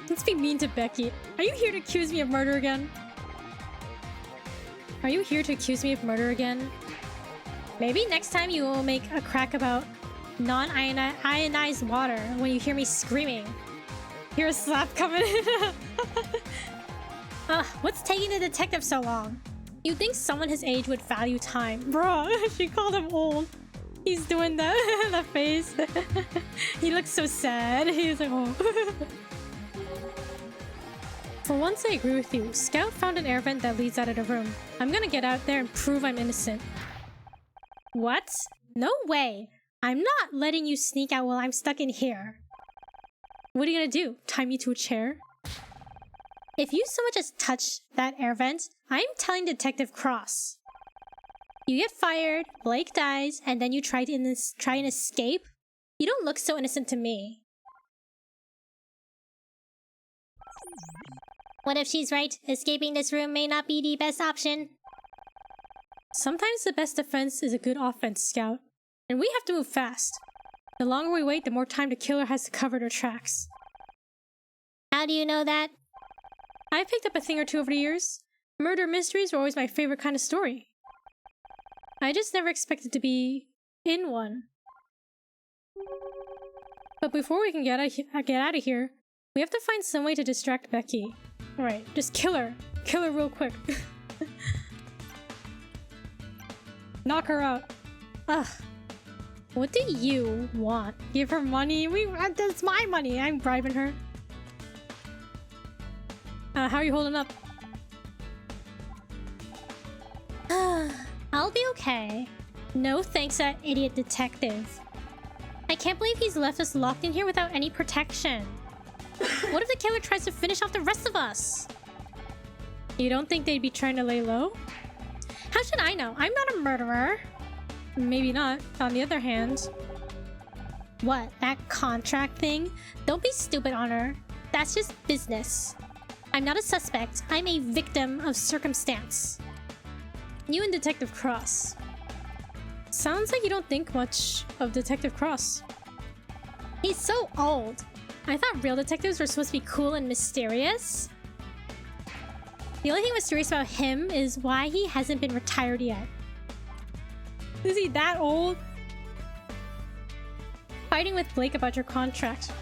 Let's be mean to Becky. Are you here to accuse me of murder again? Are you here to accuse me of murder again? Maybe next time you will make a crack about non-ionized water when you hear me screaming. Hear a slap coming in. Ugh, what's taking the detective so long? You'd think someone his age would value time. Bruh, she called him old. He's doing that, the face. He looks so sad. He's like, oh. For once I agree with you. Scout found an air vent that leads out of the room. I'm gonna get out there and prove I'm innocent. What? No way! I'm not letting you sneak out while I'm stuck in here. What are you gonna do? Tie me to a chair? If you so much as touch that air vent, I'm telling Detective Cross. You get fired, Blake dies, and then you try and escape? You don't look so innocent to me. What if she's right? Escaping this room may not be the best option. Sometimes the best defense is a good offense, Scout. And we have to move fast. The longer we wait, the more time the killer has to cover their tracks. How do you know that? I picked up a thing or two over the years. Murder mysteries were always my favorite kind of story. I just never expected to be in one. But before we can get out of here, we have to find some way to distract Becky. Alright, just kill her. Kill her real quick. Knock her out. Ugh. What do you want? Give her money? That's my money. I'm bribing her. How are you holding up? I'll be okay. No thanks, that idiot detective. I can't believe he's left us locked in here without any protection. What if the killer tries to finish off the rest of us? You don't think they'd be trying to lay low? How should I know? I'm not a murderer. Maybe not. On the other hand... What? That contract thing? Don't be stupid, Honor. That's just business. I'm not a suspect. I'm a victim of circumstance. You and Detective Cross. Sounds like you don't think much of Detective Cross. He's so old. I thought real detectives were supposed to be cool and mysterious. The only thing mysterious about him is why he hasn't been retired yet. Is he that old? Fighting with Blake about your contract.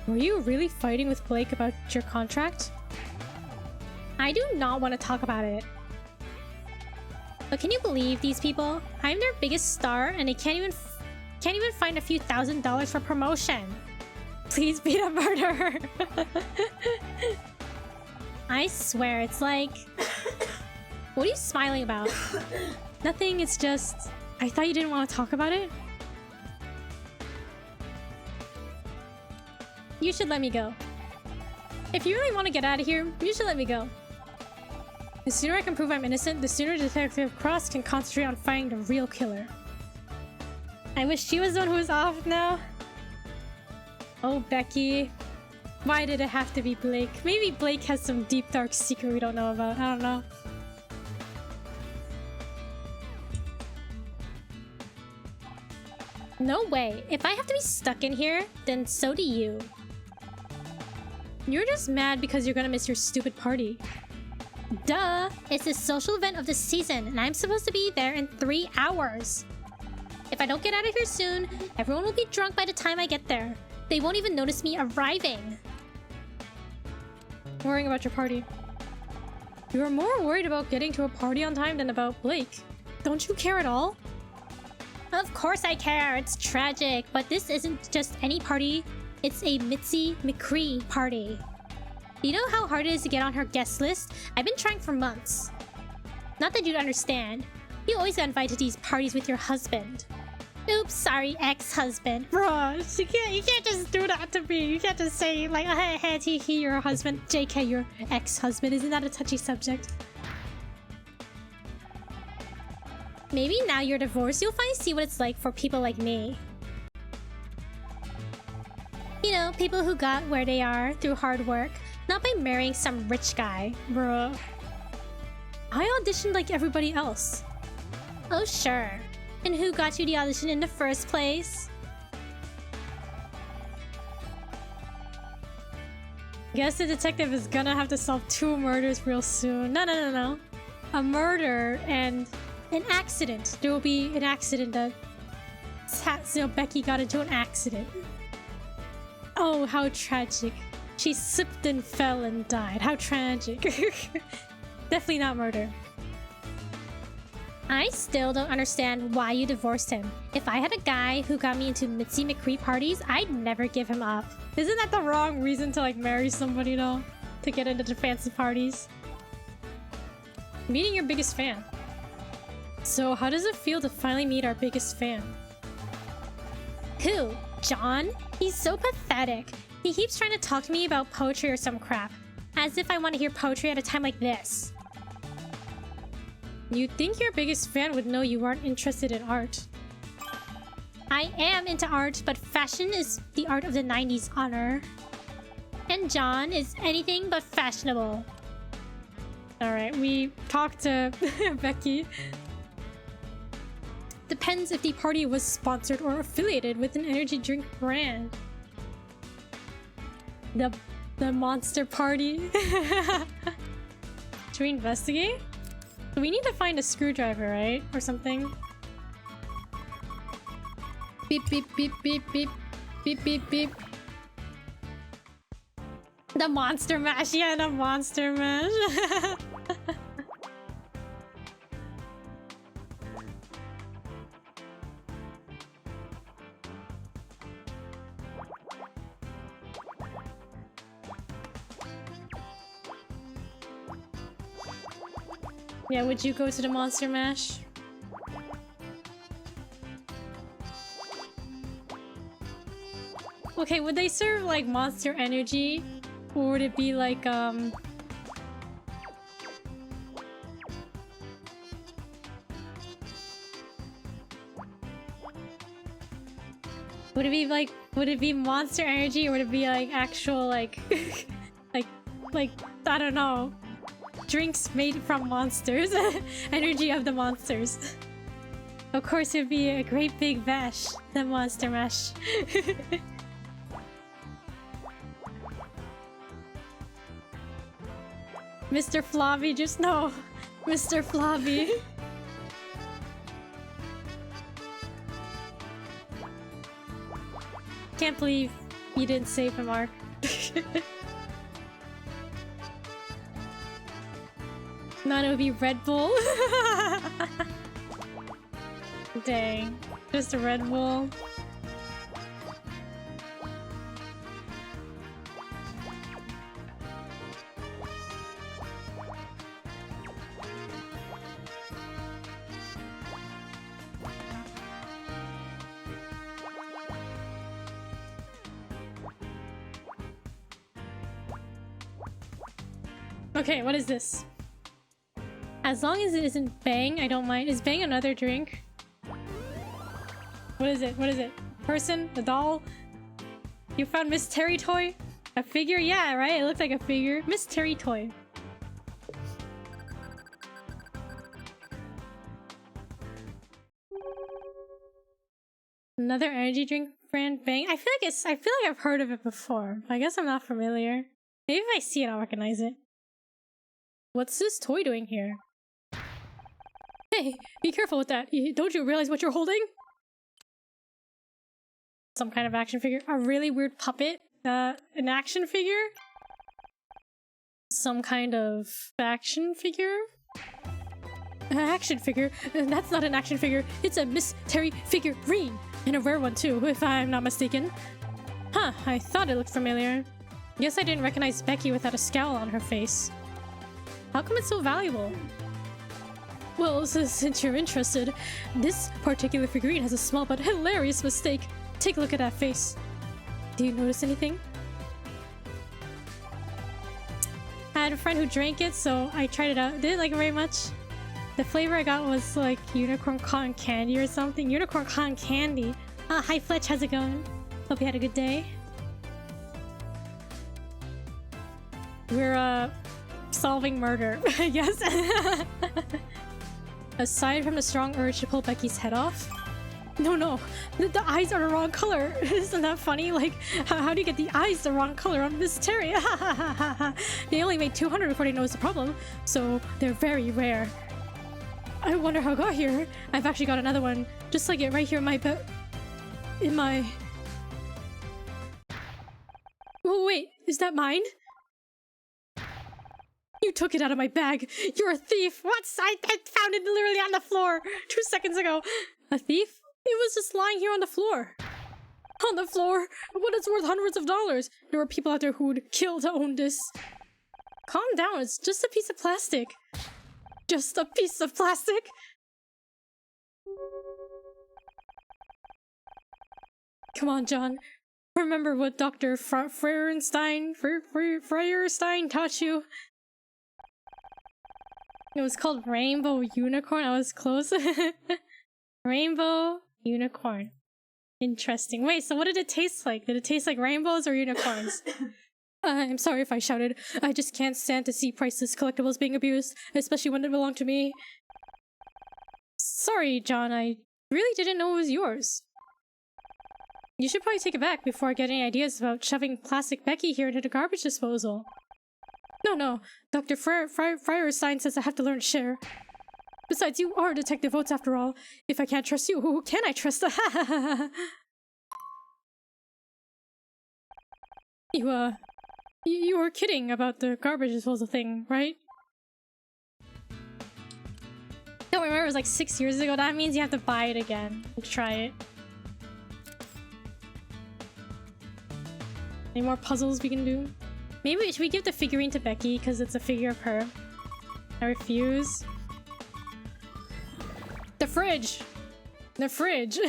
Were you really fighting with Blake about your contract? I do not want to talk about it. But can you believe these people? I'm their biggest star and they can't even find a few $1,000s for promotion. Please be the murderer. I swear, it's like... What are you smiling about? Nothing, it's just... I thought you didn't want to talk about it. You should let me go. If you really want to get out of here, you should let me go. The sooner I can prove I'm innocent, the sooner Detective Cross can concentrate on finding the real killer. I wish she was the one who was off now. Oh, Becky. Why did it have to be Blake? Maybe Blake has some deep dark secret we don't know about. I don't know. No way. If I have to be stuck in here, then so do you. You're just mad because you're gonna miss your stupid party. Duh! It's the social event of the season, and I'm supposed to be there in 3 hours. If I don't get out of here soon, everyone will be drunk by the time I get there. They won't even notice me arriving. Worrying about your party. You're more worried about getting to a party on time than about Blake. Don't you care at all? Of course I care, it's tragic, but this isn't just any party. It's a Mitzi McCree party. You know how hard it is to get on her guest list? I've been trying for months. Not that you'd understand. You always got invited to these parties with your husband. Oops, sorry, ex-husband. Bruh, you can't just do that to me. You can't just say, like, hey, he, your husband. JK, your ex-husband. Isn't that a touchy subject? Maybe now you're divorced, you'll finally see what it's like for people like me. You know, people who got where they are through hard work, not by marrying some rich guy. Bruh. I auditioned like everybody else. Oh, sure. And who got you the audition in the first place? Guess the detective is gonna have to solve 2 murders real soon. No. A murder and an accident. There will be an accident that Becky got into an accident. Oh, how tragic. She slipped and fell and died. How tragic. Definitely not murder. I still don't understand why you divorced him. If I had a guy who got me into Mitzi McCree parties, I'd never give him up. Isn't that the wrong reason to, like, marry somebody, though? To get into the fancy parties? Meeting your biggest fan. So, how does it feel to finally meet our biggest fan? Who? John? He's so pathetic. He keeps trying to talk to me about poetry or some crap. As if I want to hear poetry at a time like this. You'd think your biggest fan would know you aren't interested in art. I am into art, but fashion is the art of the 90s honor. And John is anything but fashionable. Alright, we talked to Becky. Depends if the party was sponsored or affiliated with an energy drink brand. The monster party. Should we investigate? We need to find a screwdriver, right? Or something. Beep, beep, beep, beep, beep. Beep, beep, beep. The monster mash. Yeah, the monster mash. Yeah, would you go to the monster mash? Okay, would they serve like monster energy? Or would it be like would it be monster energy or would it be like actual like like I don't know, drinks made from monsters? Energy of the monsters. Of course it'd be a great big bash, the monster mash. Mr. Floppy, just no. Mr. Floppy. Can't believe you didn't save him, Mark. Not it would be Red Bull. Dang. Just a Red Bull. Okay, what is this? As long as it isn't Bang, I don't mind. Is Bang another drink? What is it? What is it? Person? A doll? You found Miss Terry toy? A figure? Yeah, right? It looks like a figure. Miss Terry toy. Another energy drink brand, Bang. I feel like I've heard of it before. I guess I'm not familiar. Maybe if I see it, I'll recognize it. What's this toy doing here? Hey, be careful with that. Don't you realize what you're holding? Some kind of action figure. A really weird puppet. An action figure? Some kind of action figure? An action figure? That's not an action figure. It's a Miss Terry figurine. And a rare one too, if I'm not mistaken. Huh, I thought it looked familiar. Guess I didn't recognize Becky without a scowl on her face. How come it's so valuable? Well, since you're interested, this particular figurine has a small but hilarious mistake. Take a look at that face. Do you notice anything? I had a friend who drank it, so I tried it out. Didn't like it very much. The flavor I got was like unicorn cotton candy or something. Unicorn cotton candy. Hi Fletch, how's it going? Hope you had a good day. We're solving murder, I guess. Aside from the strong urge to pull Becky's head off. No, the eyes are the wrong color. Isn't that funny? Like, how do you get the eyes the wrong color on Miss Terry? They only made 200 before they noticed the problem, so they're very rare. I wonder how it got here. I've actually got another one, just like it right here in my Oh wait, is that mine? You took it out of my bag. You're a thief. What? I found it literally on the floor 2 seconds ago. A thief? It was just lying here on the floor. On the floor? But it's worth hundreds of dollars. There were people out there who would kill to own this. Calm down, it's just a piece of plastic. Just a piece of plastic? Come on, John. Remember what Dr. Freyerstein taught you? It was called Rainbow Unicorn. I was close. Rainbow Unicorn. Interesting. Wait, so what did it taste like? Did it taste like rainbows or unicorns? I'm sorry if I shouted. I just can't stand to see priceless collectibles being abused, especially when they belong to me. Sorry, John. I really didn't know it was yours. You should probably take it back before I get any ideas about shoving plastic Becky here into the garbage disposal. No. Dr. Freyerstein says I have to learn to share. Besides, you are Detective Oates after all. If I can't trust you, who can I trust? You were kidding about the garbage disposal thing, right? Don't remember, it was like 6 years ago. That means you have to buy it again and try it. Any more puzzles we can do? Maybe should we give the figurine to Becky because it's a figure of her? I refuse. The fridge! The fridge!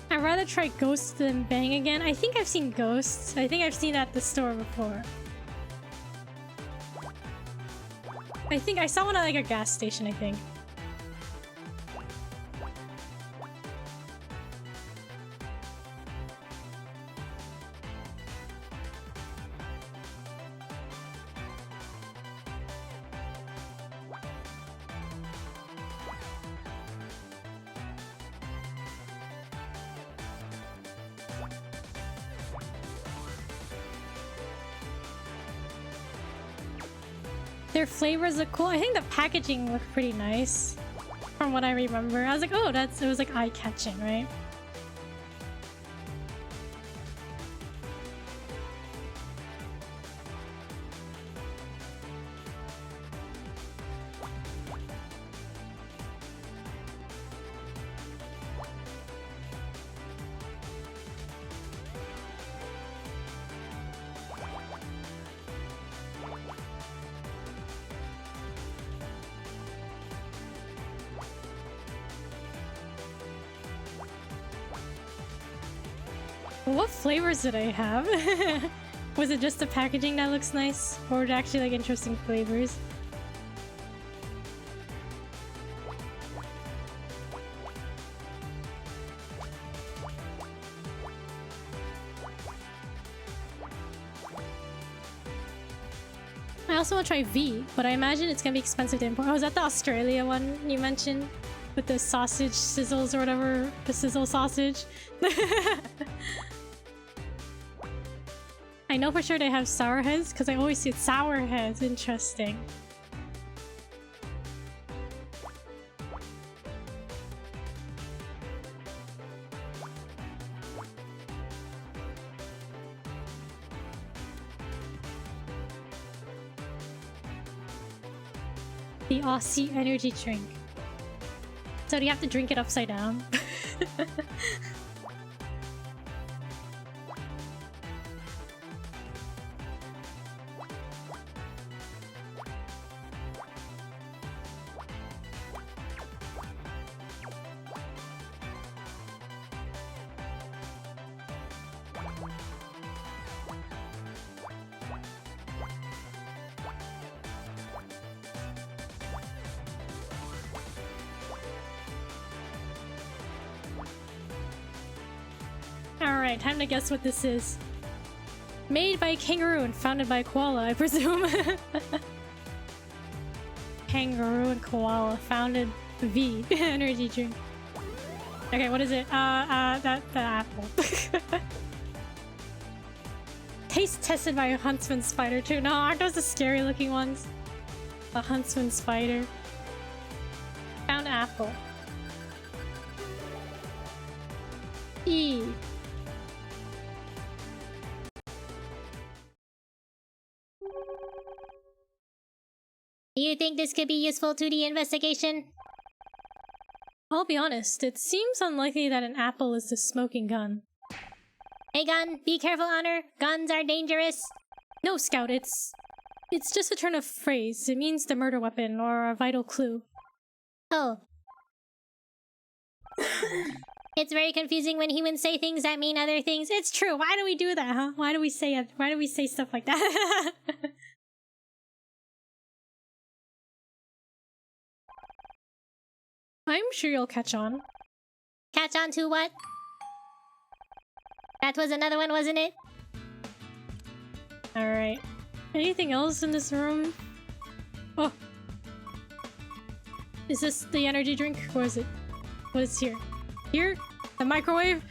I'd rather try Ghosts than Bang again. I think I've seen Ghosts. I think I've seen that at the store before. I think I saw one at like a gas station, I think. Their flavors look cool. I think the packaging looked pretty nice from what I remember. I was like, oh, it was like eye-catching, right? What flavors did I have? Was it just the packaging that looks nice? Or were actually like interesting flavors? I also want to try V, but I imagine it's gonna be expensive to import. Oh, is that the Australia one you mentioned? With the sausage sizzles or whatever? The sizzle sausage? I know for sure they have sour heads, because I always see sour heads. Interesting. The Aussie energy drink. So do you have to drink it upside down? Alright, time to guess what this is. Made by a kangaroo and founded by a koala, I presume. Kangaroo and koala founded V energy drink. Okay, what is it? That's the apple. Taste tested by a huntsman spider too. No, aren't those the scary looking ones? A huntsman spider. Found apple. E. Do you think this could be useful to the investigation? I'll be honest, it seems unlikely that an apple is the smoking gun. Hey gun, be careful, Honor. Guns are dangerous. No, Scout, it's just a turn of phrase. It means the murder weapon or a vital clue. Oh. It's very confusing when humans say things that mean other things. It's true. Why do we do that, huh? Why do we say stuff like that? I'm sure you'll catch on. Catch on to what? That was another one, wasn't it? Alright. Anything else in this room? Oh. Is this the energy drink? Or is it? What is here? Here? The microwave?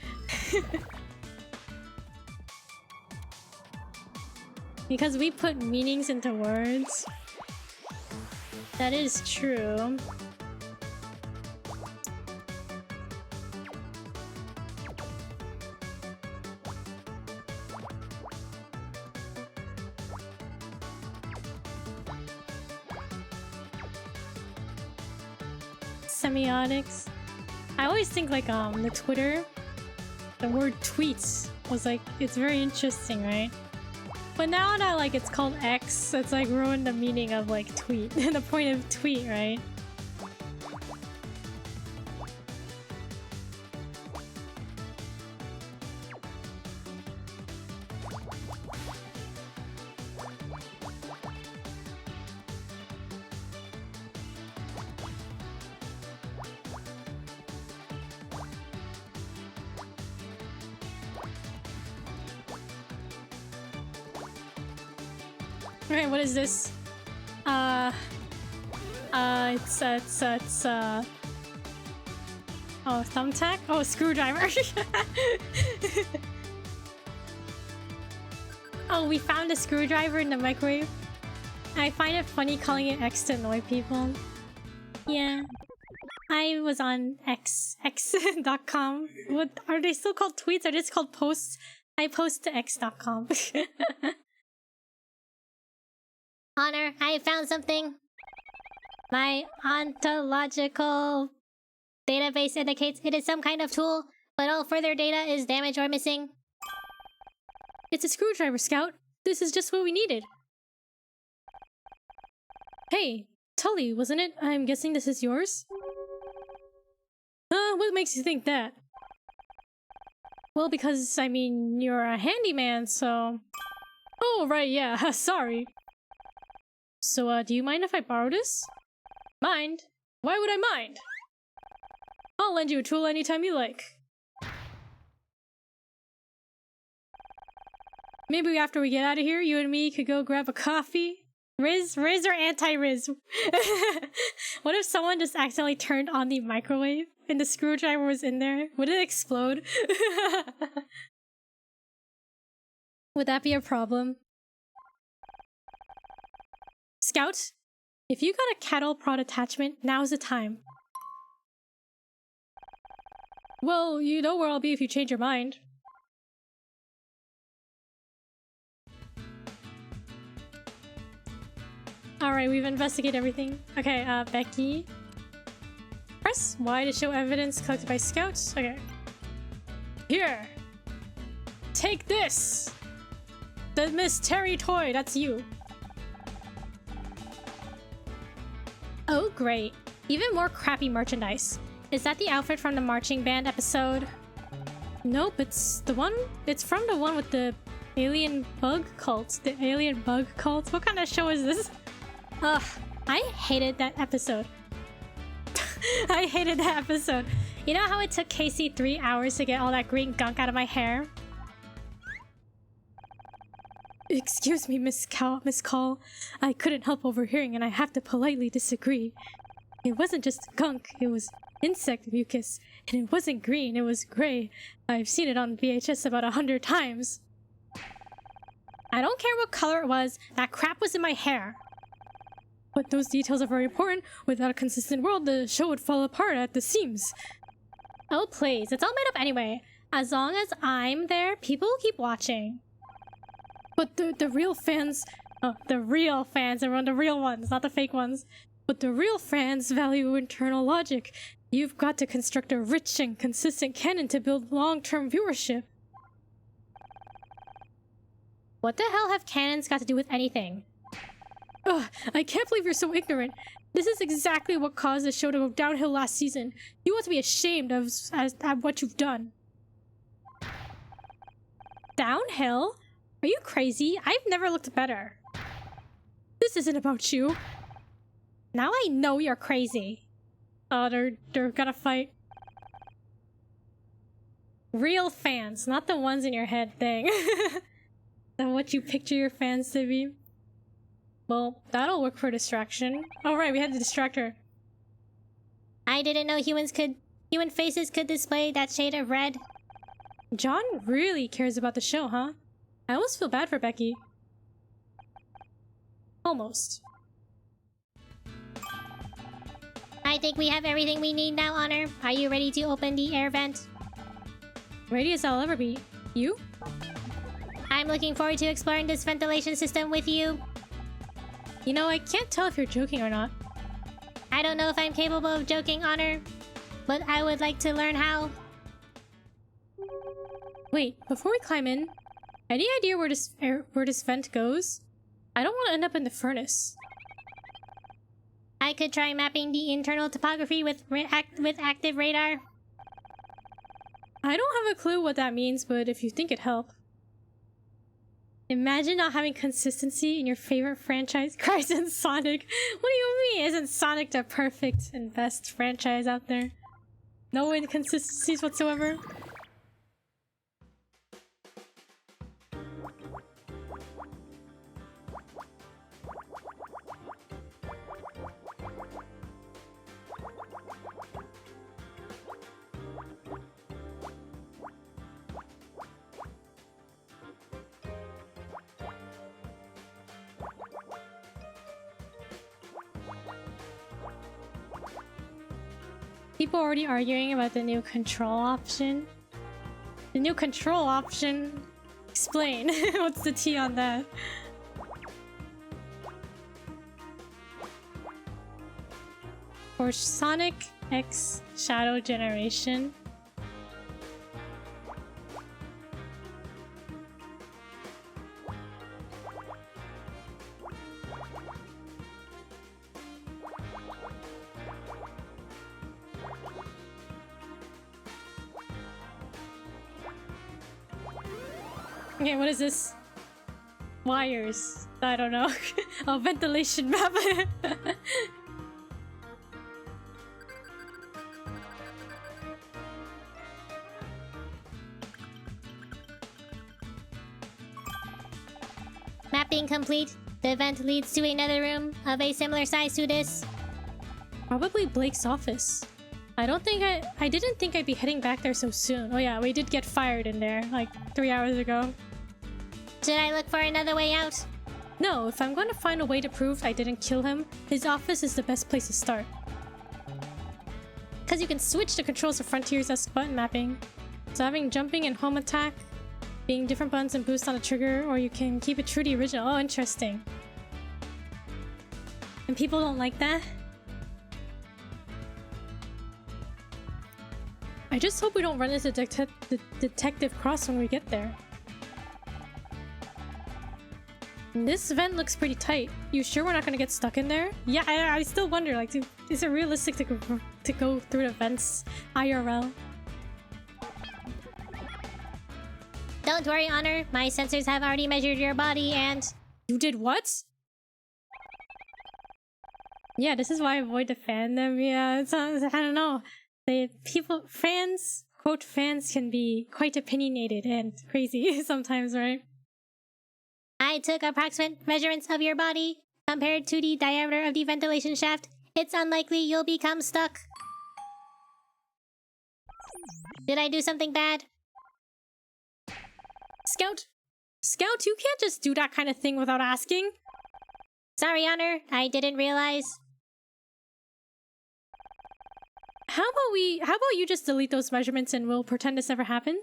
Because we put meanings into words. That is true. Semiotics. I always think like the Twitter, the word tweets was like, it's very interesting, right? But now that like it's called X, it's like ruined the meaning of like tweet, the point of tweet, right? Okay, what is this? It's oh, thumbtack? Oh, screwdriver. Oh, we found a screwdriver in the microwave. I find it funny calling it X to annoy people. Yeah. I was on x.com. What are they still called tweets? Are they just called posts? I post to x.com. Honor, I found something. My ontological database indicates it is some kind of tool, but all further data is damaged or missing. It's a screwdriver, Scout. This is just what we needed. Hey, Tully, wasn't it? I'm guessing this is yours? What makes you think that? Well, because, I mean, you're a handyman, so... Oh, right, yeah, sorry. So, do you mind if I borrow this? Mind? Why would I mind? I'll lend you a tool anytime you like. Maybe after we get out of here, you and me could go grab a coffee? Riz or anti-Riz? What if someone just accidentally turned on the microwave and the screwdriver was in there? Would it explode? Would that be a problem? Scout, if you got a cattle prod attachment, now's the time. Well, you know where I'll be if you change your mind. Alright, we've investigated everything. Okay, Becky. Press Y to show evidence collected by scouts. Okay. Here! Take this! The Miss Terry toy, that's you. Oh, great. Even more crappy merchandise. Is that the outfit from the marching band episode? Nope, it's from the one with the alien bug cult. The alien bug cult? What kind of show is this? Ugh, I hated that episode. I hated that episode. You know how it took Casey 3 hours to get all that green gunk out of my hair? Excuse me, Miss Call. I couldn't help overhearing and I have to politely disagree. It wasn't just gunk, it was insect mucus. And it wasn't green, it was gray. I've seen it on VHS about 100 times. I don't care what color it was, that crap was in my hair. But those details are very important. Without a consistent world, the show would fall apart at the seams. Oh please, it's all made up anyway. As long as I'm there, people will keep watching. But the real fans... Oh, the real fans, everyone, the real ones, not the fake ones. But the real fans value internal logic. You've got to construct a rich and consistent canon to build long-term viewership. What the hell have canons got to do with anything? Ugh, I can't believe you're so ignorant. This is exactly what caused the show to go downhill last season. You ought to be ashamed of what you've done. Downhill? Are you crazy? I've never looked better. This isn't about you. Now I know you're crazy. Oh, they're gonna fight. Real fans, not the ones in your head thing. Than what you picture your fans to be. Well, that'll work for distraction. Oh right, we had to distract her. I didn't know human faces could display that shade of red. John really cares about the show, huh? I almost feel bad for Becky. Almost. I think we have everything we need now, Honor. Are you ready to open the air vent? Ready as I'll ever be. You? I'm looking forward to exploring this ventilation system with you. You know, I can't tell if you're joking or not. I don't know if I'm capable of joking, Honor, but I would like to learn how. Wait, before we climb in, any idea where this vent goes? I don't want to end up in the furnace. I could try mapping the internal topography with active radar. I don't have a clue what that means, but if you think it'd help. Imagine not having consistency in your favorite franchise. Christ, and Sonic. What do you mean? Isn't Sonic the perfect and best franchise out there? No inconsistencies whatsoever? People already arguing about the new control option. The new control option? Explain. What's the T on that? For Sonic X Shadow Generation. Okay, what is this? Wires. I don't know. Oh, ventilation map. Mapping complete. The vent leads to another room of a similar size to this. Probably Blake's office. I didn't think I'd be heading back there so soon. Oh yeah, we did get fired in there like 3 hours ago. Should I look for another way out? No, if I'm going to find a way to prove I didn't kill him, his office is the best place to start. Because you can switch the controls of Frontiers' button mapping. So having jumping and home attack being different buttons and boost on a trigger, or you can keep it true to the original. Oh, interesting. And people don't like that? I just hope we don't run into Detective Cross when we get there. This vent looks pretty tight. You sure we're not gonna get stuck in there? Yeah, I still wonder, like, is it realistic to go through the vents IRL? Don't worry, Honor. My sensors have already measured your body and... You did what? Yeah, this is why I avoid the fandom. Yeah, I don't know. Fans, quote, fans can be quite opinionated and crazy sometimes, right? I took approximate measurements of your body. Compared to the diameter of the ventilation shaft, it's unlikely you'll become stuck. Did I do something bad? Scout, you can't just do that kind of thing without asking. Sorry, Honor. I didn't realize. How about you just delete those measurements and we'll pretend this never happened?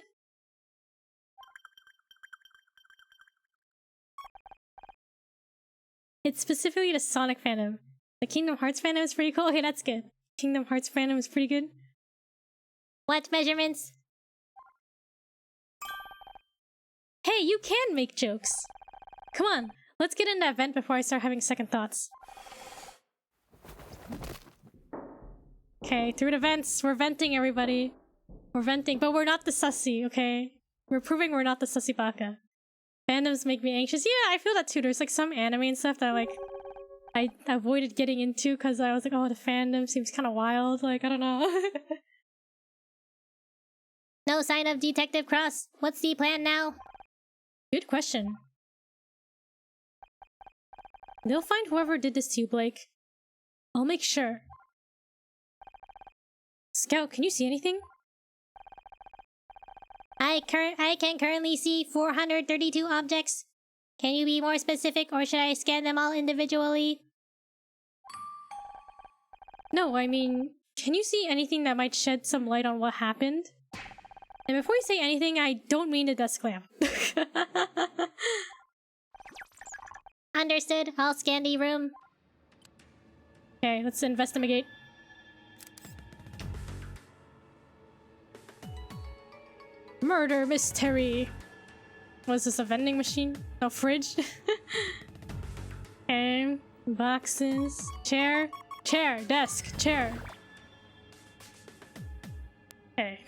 It's specifically the Sonic fandom. The Kingdom Hearts fandom is pretty cool. Okay, that's good. Kingdom Hearts fandom is pretty good. What measurements? Hey, you can make jokes. Come on, let's get in that vent before I start having second thoughts. Okay, through the vents. We're venting, everybody. We're venting, but we're not the sussy, okay? We're proving we're not the sussy baka. Fandoms make me anxious. Yeah, I feel that too. There's like some anime and stuff that like I avoided getting into because I was like, oh, the fandom seems kind of wild. Like, I don't know. No sign of Detective Cross. What's the plan now? Good question. They'll find whoever did this to you, Blake. I'll make sure. Scout, can you see anything? I can currently see 432 objects. Can you be more specific, or should I scan them all individually? No, I mean, can you see anything that might shed some light on what happened? And before you say anything, I don't mean the desk lamp. Understood. I'll scan the room. Okay, let's investigate. Murder mystery. Was this a vending machine? No, fridge? Okay, boxes. Chair, desk, chair. Okay.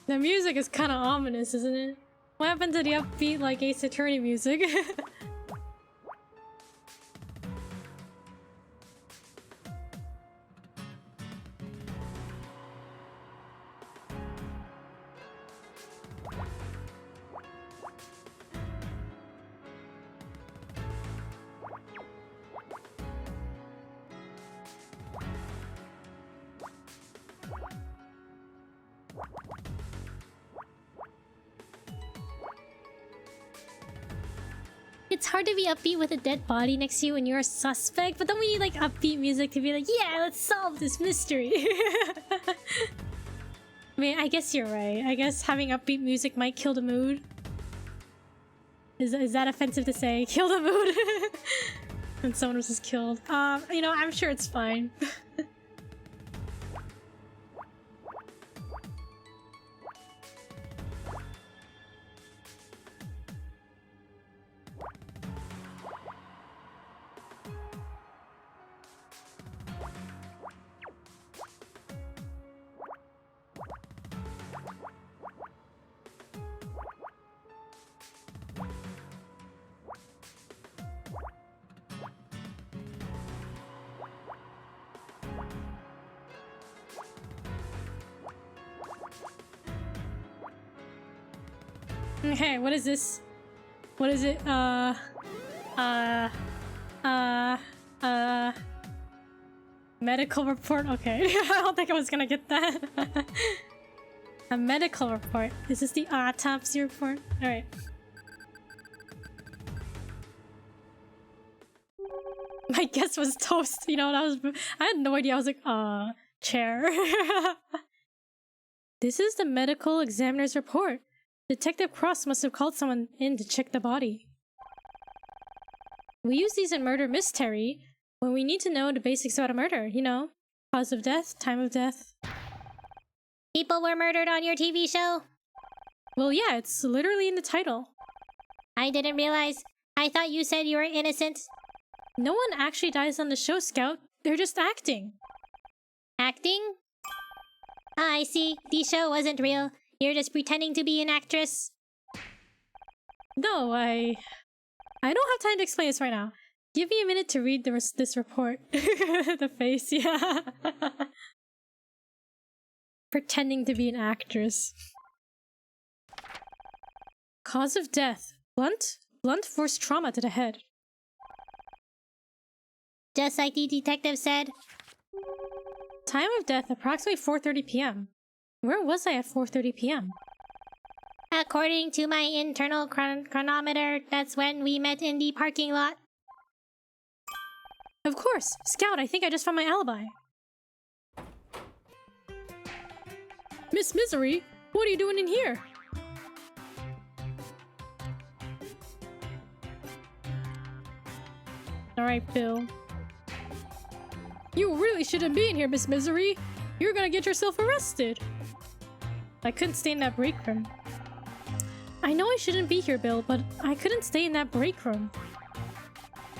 The music is kind of ominous, isn't it? What happened to the upbeat, like, Ace Attorney music? It's hard to be upbeat with a dead body next to you when you're a suspect, but then we need like upbeat music to be like, yeah, let's solve this mystery. I mean, I guess you're right. I guess having upbeat music might kill the mood. Is that offensive to say? Kill the mood? and someone was just killed. You know, I'm sure it's fine. Okay, what is this? What is it? Medical report? Okay. I don't think I was gonna get that. A medical report. Is this the autopsy report? Alright. My guess was toast. You know, I had no idea. I was like, chair. This is the medical examiner's report. Detective Cross must have called someone in to check the body. We use these in murder mystery when we need to know the basics about a murder, you know? Cause of death, time of death. People were murdered on your TV show? Well, yeah, it's literally in the title. I didn't realize. I thought you said you were innocent. No one actually dies on the show, Scout. They're just acting. Acting? Ah, I see. The show wasn't real. You're just pretending to be an actress. No, I don't have time to explain this right now. Give me a minute to read this report. The face, yeah. Pretending to be an actress. Cause of death. Blunt force trauma to the head. Just like the detective said. Time of death, approximately 4:30 p.m. Where was I at 4:30 p.m.? According to my internal chronometer, that's when we met in the parking lot. Of course! Scout, I think I just found my alibi. Miss Misery, what are you doing in here? Alright, Bill. You really shouldn't be in here, Miss Misery! You're gonna get yourself arrested! I couldn't stay in that break room. I know I shouldn't be here, Bill, but I couldn't stay in that break room.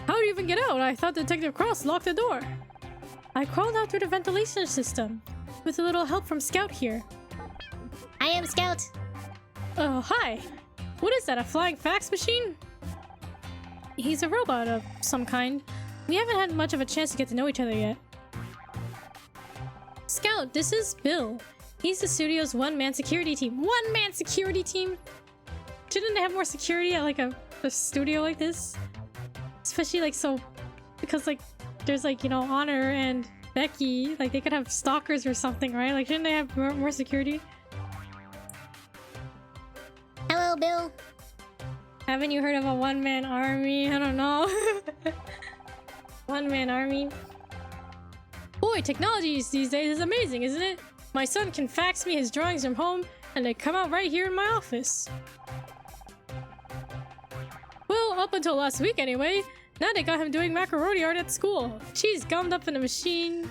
How did you even get out? I thought Detective Cross locked the door. I crawled out through the ventilation system, with a little help from Scout here. I am Scout. Oh, hi. What is that, a flying fax machine? He's a robot of some kind. We haven't had much of a chance to get to know each other yet. Scout, this is Bill. He's the studio's one-man security team. One-man security team? Shouldn't they have more security at like a studio like this? Especially like so... Because like, there's like, you know, Honor and Becky. Like they could have stalkers or something, right? Like shouldn't they have more security? Hello, Bill. Haven't you heard of a one-man army? I don't know. One-man army. Boy, technology these days is amazing, isn't it? My son can fax me his drawings from home, and they come out right here in my office. Well, up until last week anyway. Now they got him doing macaroni art at school. Cheese gummed up in the machine.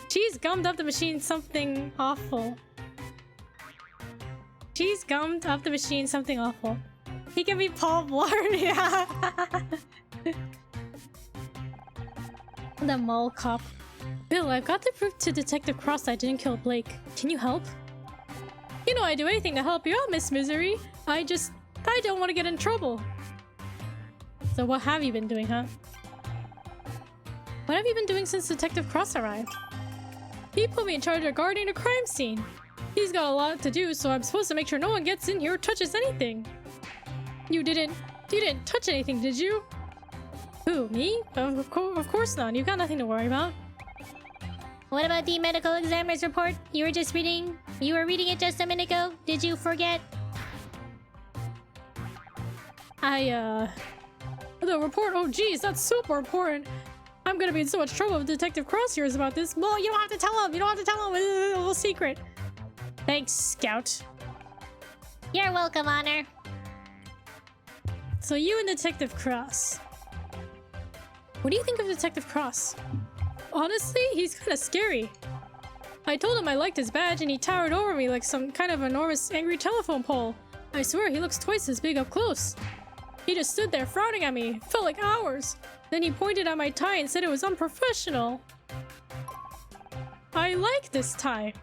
Cheese gummed up the machine something awful. Cheese gummed up the machine something awful. He can be Paul Blart, yeah. The mall cop. Bill, I've got to prove to Detective Cross that I didn't kill Blake. Can you help? You know I'd do anything to help you out, Miss Misery. I don't want to get in trouble. So what have you been doing, huh? What have you been doing since Detective Cross arrived? He put me in charge of guarding the crime scene. He's got a lot to do, so I'm supposed to make sure no one gets in here or touches anything. You didn't touch anything, did you? Who, me? Of course not. You've got nothing to worry about. What about the medical examiner's report you were just reading? You were reading it just a minute ago. Did you forget? The report? Oh geez, that's super important. I'm gonna be in so much trouble if Detective Cross hears about this. Well, you don't have to tell him. You don't have to tell him. It's a little secret. Thanks, Scout. You're welcome, Honor. So you and Detective Cross. What do you think of Detective Cross? Honestly, he's kind of scary. I told him I liked his badge and he towered over me like some kind of enormous angry telephone pole. I swear he looks twice as big up close. He just stood there frowning at me. Felt like hours. Then he pointed at my tie and said it was unprofessional. I like this tie.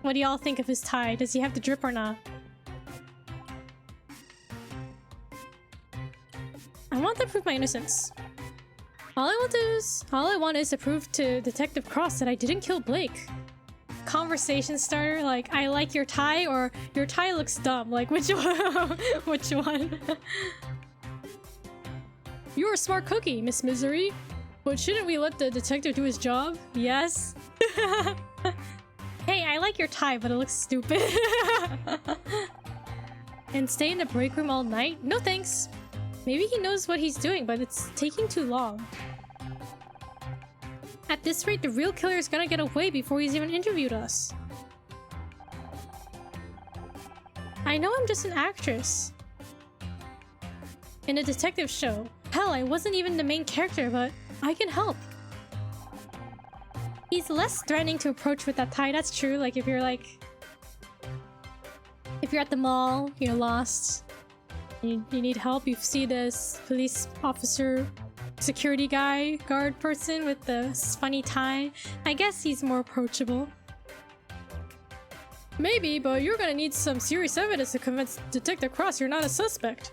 What do y'all think of his tie? Does he have the drip or not? I want to prove my innocence. All I want is to prove to Detective Cross that I didn't kill Blake. Conversation starter, like, I like your tie, or your tie looks dumb. Like, which one? Which one? You're a smart cookie, Miss Misery. But shouldn't we let the detective do his job? Yes. Hey, I like your tie, but it looks stupid. And stay in the break room all night? No thanks. Maybe he knows what he's doing, but it's taking too long. At this rate, the real killer is gonna get away before he's even interviewed us. I know I'm just an actress in a detective show. Hell, I wasn't even the main character, but I can help. He's less threatening to approach with that tie, that's true. Like, if you're at the mall, you're lost, you need help, you see this police officer, security guy, guard person with the funny tie, I guess he's more approachable. Maybe, but you're gonna need some serious evidence to convince Detective Cross you're not a suspect.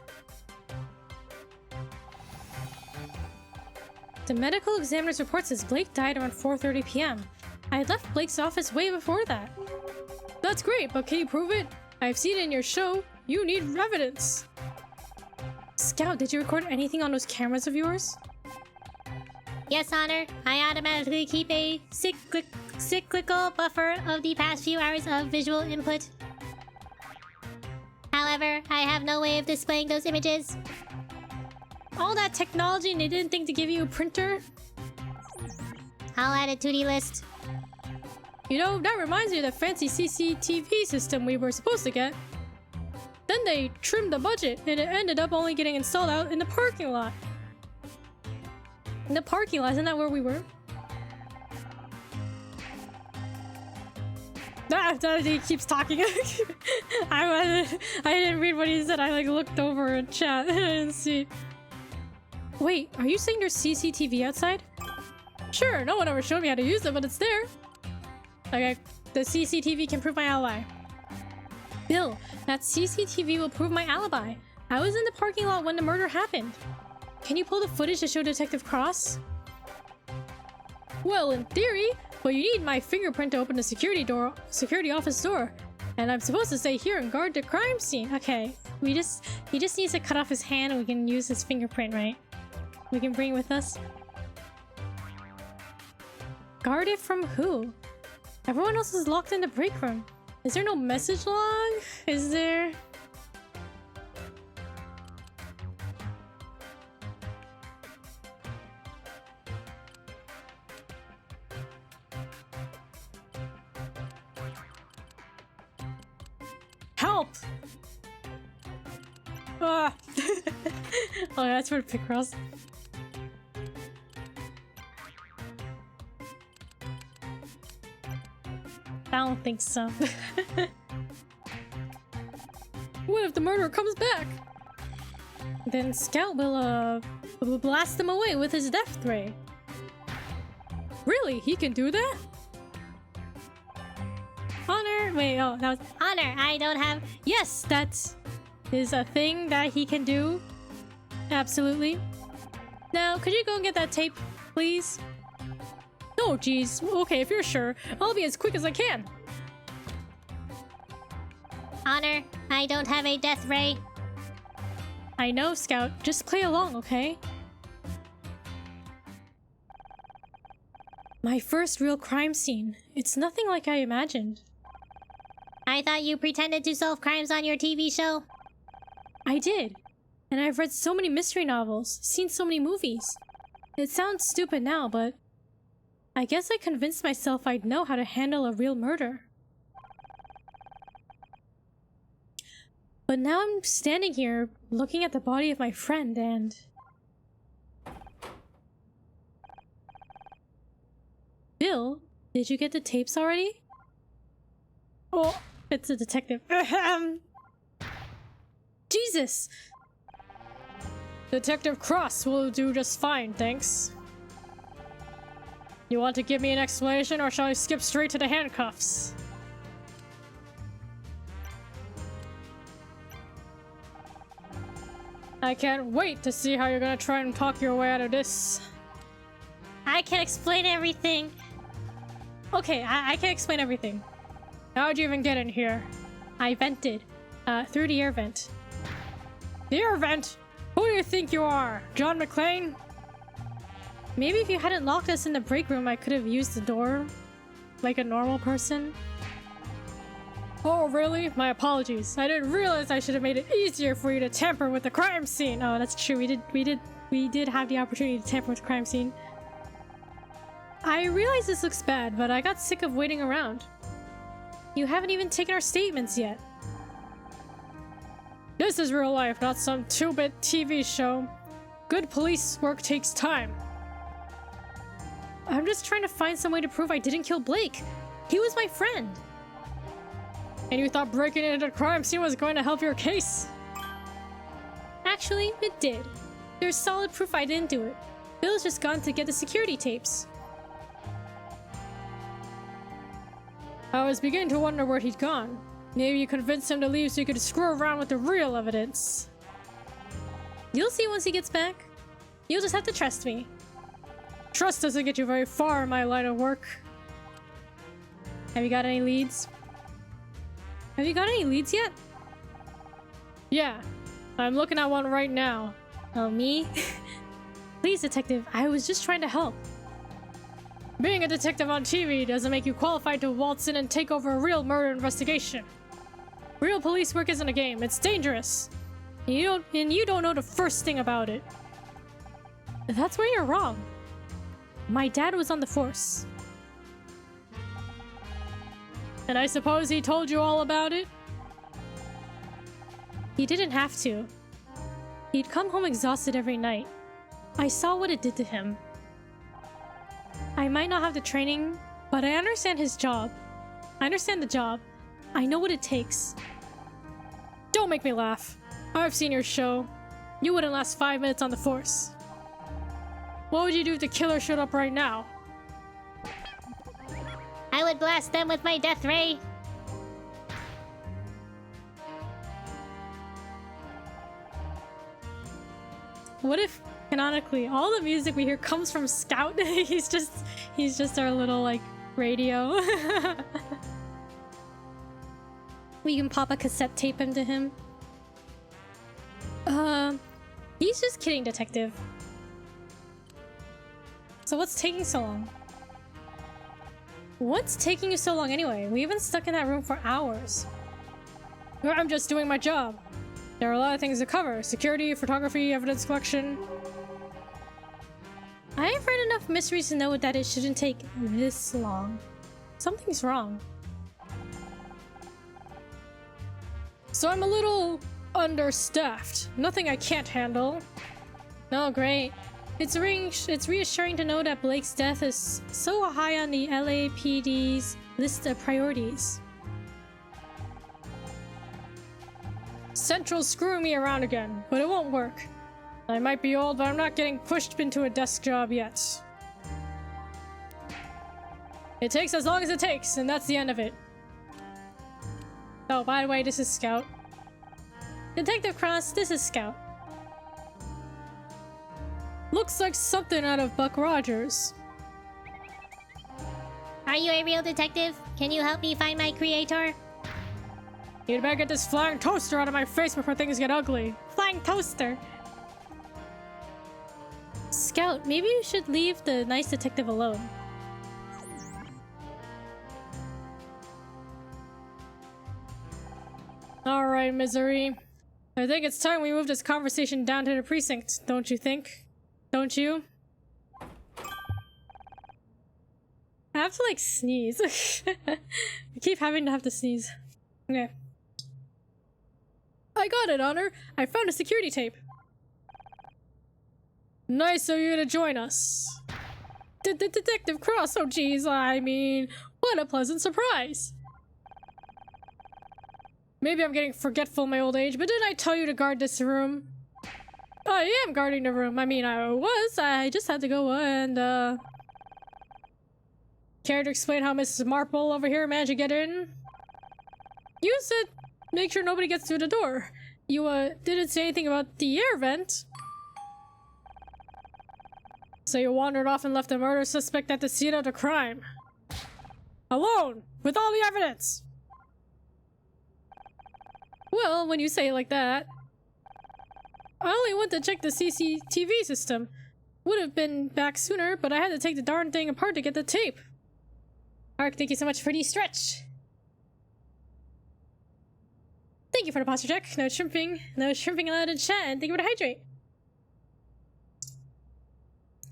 The medical examiner's report says Blake died around 4:30 p.m. I left Blake's office way before that. That's great, but can you prove it? I've seen it in your show. You need evidence. Scout, did you record anything on those cameras of yours? Yes, Honor. I automatically keep a cyclical buffer of the past few hours of visual input. However, I have no way of displaying those images. All that technology and they didn't think to give you a printer? I'll add it to the list. You know, that reminds me of the fancy CCTV system we were supposed to get. Then they trimmed the budget and it ended up only getting installed out in the parking lot. In the parking lot, isn't that where we were? He keeps talking. I didn't read what he said. I looked over in chat and see. Wait, are you saying there's CCTV outside? Sure, no one ever showed me how to use it, but it's there. Okay, the CCTV can prove my alibi. Bill, that CCTV will prove my alibi. I was in the parking lot when the murder happened. Can you pull the footage to show Detective Cross? Well, in theory, but you need my fingerprint to open the security office door. And I'm supposed to stay here and guard the crime scene. Okay, he just needs to cut off his hand and we can use his fingerprint, right? We can bring it with us. Guard it from who? Everyone else is locked in the break room. Is there no message log? Is there? Help! Ah. Oh, that's for Picross. I don't think so. What if the murderer comes back? Then Scout will blast him away with his death ray. Really? He can do that? Honor, wait, oh, that was Honor, I don't have... Yes, that is a thing that he can do. Absolutely. Now, could you go and get that tape, please? No, geez. Okay, if you're sure, I'll be as quick as I can. Honor, I don't have a death ray. I know, Scout. Just play along, okay? My first real crime scene. It's nothing like I imagined. I thought you pretended to solve crimes on your TV show. I did. And I've read so many mystery novels, seen so many movies. It sounds stupid now, but I guess I convinced myself I'd know how to handle a real murder. But now I'm standing here looking at the body of my friend and... Bill, did you get the tapes already? Oh, it's a detective. Jesus! Detective Cross will do just fine, thanks. You want to give me an explanation, or shall I skip straight to the handcuffs? I can't wait to see how you're gonna try and talk your way out of this. I can explain everything. Okay, I can explain everything. How'd you even get in here? I vented. Through the air vent. The air vent? Who do you think you are? John McClane? Maybe if you hadn't locked us in the break room, I could have used the door like a normal person. Oh, really? My apologies. I didn't realize I should have made it easier for you to tamper with the crime scene. Oh, that's true. We did have the opportunity to tamper with the crime scene. I realize this looks bad, but I got sick of waiting around. You haven't even taken our statements yet. This is real life, not some 2-bit TV show. Good police work takes time. I'm just trying to find some way to prove I didn't kill Blake. He was my friend. And you thought breaking into the crime scene was going to help your case? Actually, it did. There's solid proof I didn't do it. Bill's just gone to get the security tapes. I was beginning to wonder where he'd gone. Maybe you convinced him to leave so you could screw around with the real evidence. You'll see once he gets back. You'll just have to trust me. Trust doesn't get you very far in my line of work. Have you got any leads? Have you got any leads yet? Yeah, I'm looking at one right now. Oh, me? Please, detective, I was just trying to help. Being a detective on TV doesn't make you qualified to waltz in and take over a real murder investigation. Real police work isn't a game, it's dangerous. You don't know the first thing about it. That's where you're wrong. My dad was on the force. And I suppose he told you all about it? He didn't have to. He'd come home exhausted every night. I saw what it did to him. I might not have the training, but I understand his job. I understand the job. I know what it takes. Don't make me laugh. I've seen your show. You wouldn't last 5 minutes on the force. What would you do if the killer showed up right now? I would blast them with my death ray. What if, canonically, all the music we hear comes from Scout? he's just our little, like, radio. We can pop a cassette tape into him. He's just kidding, detective. So what's taking so long? What's taking you so long anyway? We've been stuck in that room for hours. I'm just doing my job. There are a lot of things to cover. Security, photography, evidence collection. I've read enough mysteries to know that it shouldn't take this long. Something's wrong. So I'm a little understaffed. Nothing I can't handle. Oh, great. It's reassuring to know that Blake's death is so high on the LAPD's list of priorities. Central's screwing me around again, but it won't work. I might be old, but I'm not getting pushed into a desk job yet. It takes as long as it takes, and that's the end of it. Oh, by the way, this is Scout. Detective Cross, this is Scout. Looks like something out of Buck Rogers. Are you a real detective? Can you help me find my creator? You'd better get this flying toaster out of my face before things get ugly. Flying toaster! Scout, maybe you should leave the nice detective alone. Alright, Misery. I think it's time we move this conversation down to the precinct, don't you think? Don't you? I have to, like, sneeze. I keep having to have to sneeze. Okay. I got it, Honor! I found a security tape! Nice of you to join us. Detective Cross, oh geez, I mean, what a pleasant surprise. Maybe I'm getting forgetful in my old age, but didn't I tell you to guard this room? I am guarding the room. I mean, I just had to go and, care to explain how Mrs. Marple over here managed to get in? You said make sure nobody gets through the door. You, didn't say anything about the air vent. So you wandered off and left the murder suspect at the scene of the crime. Alone! With all the evidence! Well, when you say it like that... I only went to check the CCTV system. Would have been back sooner, but I had to take the darn thing apart to get the tape. Ark, thank you so much for the stretch. Thank you for the posture check. No shrimping. No shrimping allowed in chat. And thank you for the hydrate.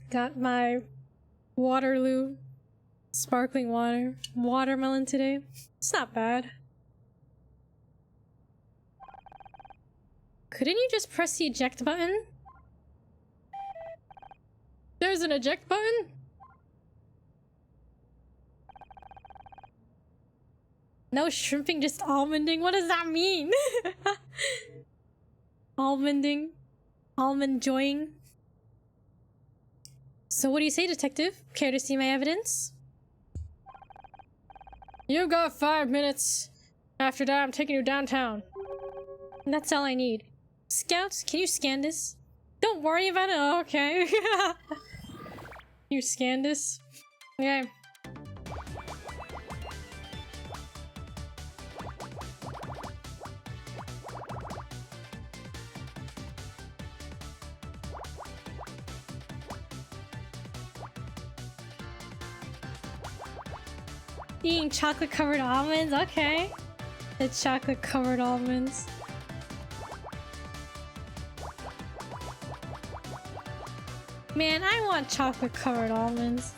Got my Waterloo sparkling watermelon today. It's not bad. Couldn't you just press the eject button? There's an eject button? No shrimping, just almonding? What does that mean? Almonding? Almond joying? So what do you say, detective? Care to see my evidence? You got 5 minutes. After that, I'm taking you downtown. And that's all I need. Scout, can you scan this? Don't worry about it. Oh, okay. You scan this? Okay. Eating chocolate covered almonds? Okay. The chocolate covered almonds. Man, I want chocolate covered almonds.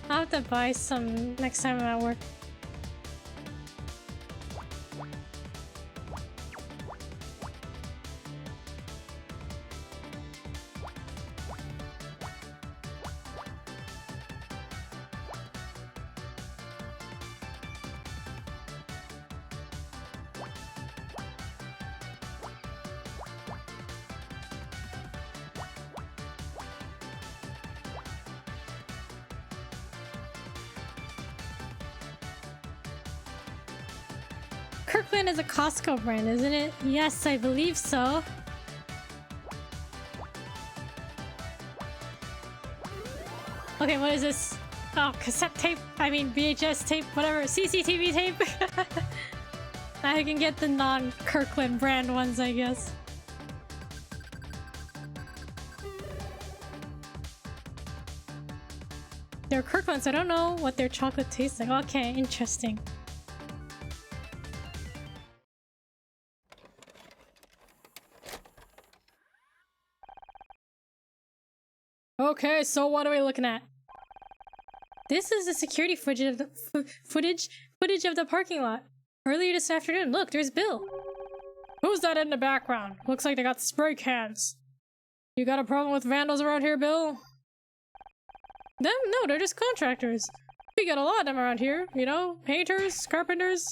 I'll have to buy some next time I'm at work. Kirkland is a Costco brand, isn't it? Yes, I believe so. Okay, what is this? Oh, cassette tape. I mean VHS tape, whatever. CCTV tape. I can get the non-Kirkland brand ones, I guess. They're Kirklands. I don't know what their chocolate tastes like. Okay, interesting. Okay, so what are we looking at? This is the security footage of the footage of the parking lot earlier this afternoon. Look, there's Bill. Who's that in the background? Looks like they got spray cans. You got a problem with vandals around here, Bill? Them? No, they're just contractors. We got a lot of them around here. You know, painters, carpenters.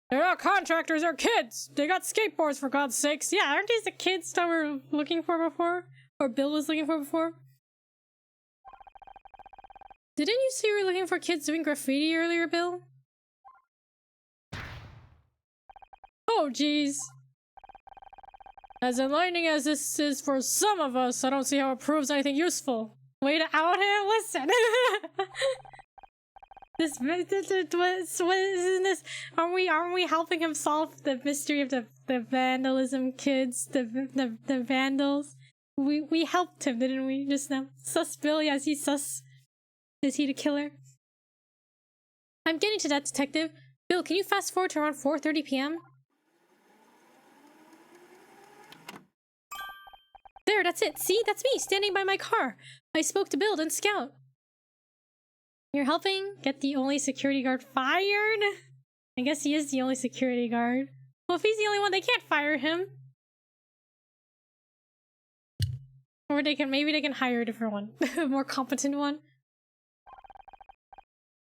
They're not contractors, they're kids. They got skateboards, for God's sakes. Yeah, aren't these the kids that we're looking for before? Or Bill was looking for before? Didn't you say you were looking for kids doing graffiti earlier, Bill? Oh, jeez. As enlightening as this is for some of us, I don't see how it proves anything useful. Way to out him? Listen. What isn't this? Aren't we helping him solve the mystery of the vandalism kids? The vandals? We helped him, didn't we? Just now. Sus Bill, yes, he's sus. Is he the killer? I'm getting to that, detective. Bill, can you fast forward to around 4:30 p.m.? There, that's it. See? That's me, standing by my car. I spoke to Bill and Scout. You're helping get the only security guard fired? I guess he is the only security guard. Well, if he's the only one, they can't fire him. Or maybe they can hire a different one. A more competent one.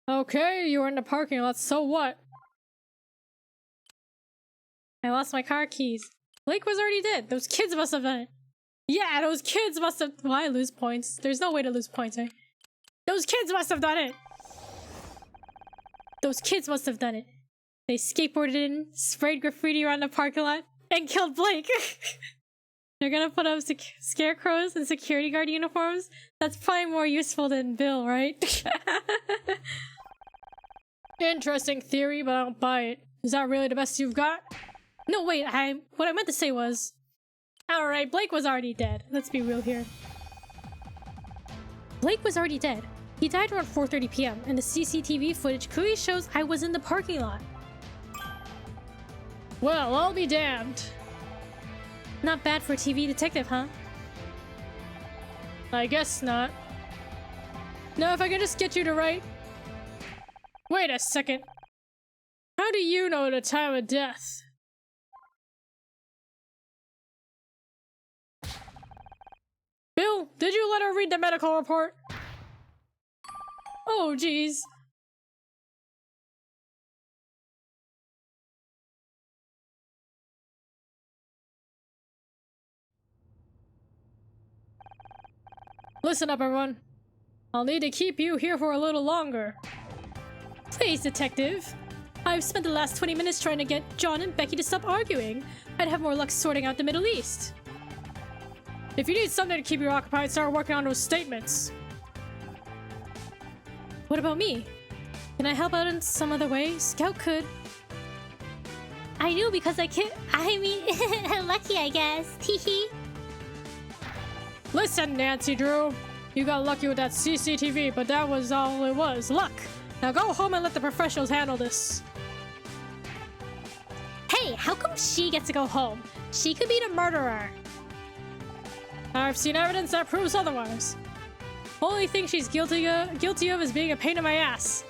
Okay, you were in the parking lot, so what? I lost my car keys. Blake was already dead. Those kids must have done it. Yeah, those kids must have— why lose points? There's no way to lose points, right? Those kids must have done it! Those kids must have done it. They skateboarded in, sprayed graffiti around the parking lot, and killed Blake! They're gonna put up scarecrows and security guard uniforms? That's probably more useful than Bill, right? Interesting theory, but I don't buy it. Is that really the best you've got? No, wait, what I meant to say was... Alright, Blake was already dead. Let's be real here. Blake was already dead. He died around 4:30 p.m. and the CCTV footage clearly shows I was in the parking lot. Well, I'll be damned. Not bad for a TV detective, huh? I guess not. Now if I could just get you to write... Wait a second. How do you know the time of death? Bill, did you let her read the medical report? Oh, jeez. Listen up, everyone. I'll need to keep you here for a little longer. Please, detective. I've spent the last 20 minutes trying to get John and Becky to stop arguing. I'd have more luck sorting out the Middle East. If you need something to keep you occupied, start working on those statements. What about me? Can I help out in some other way? Scout could. I knew because I mean, lucky, I guess. Teehee. Listen, Nancy Drew. You got lucky with that CCTV, but that was all it was. Luck. Now go home and let the professionals handle this. Hey, how come she gets to go home? She could be the murderer. I've seen evidence that proves otherwise. Only thing she's guilty of is being a pain in my ass.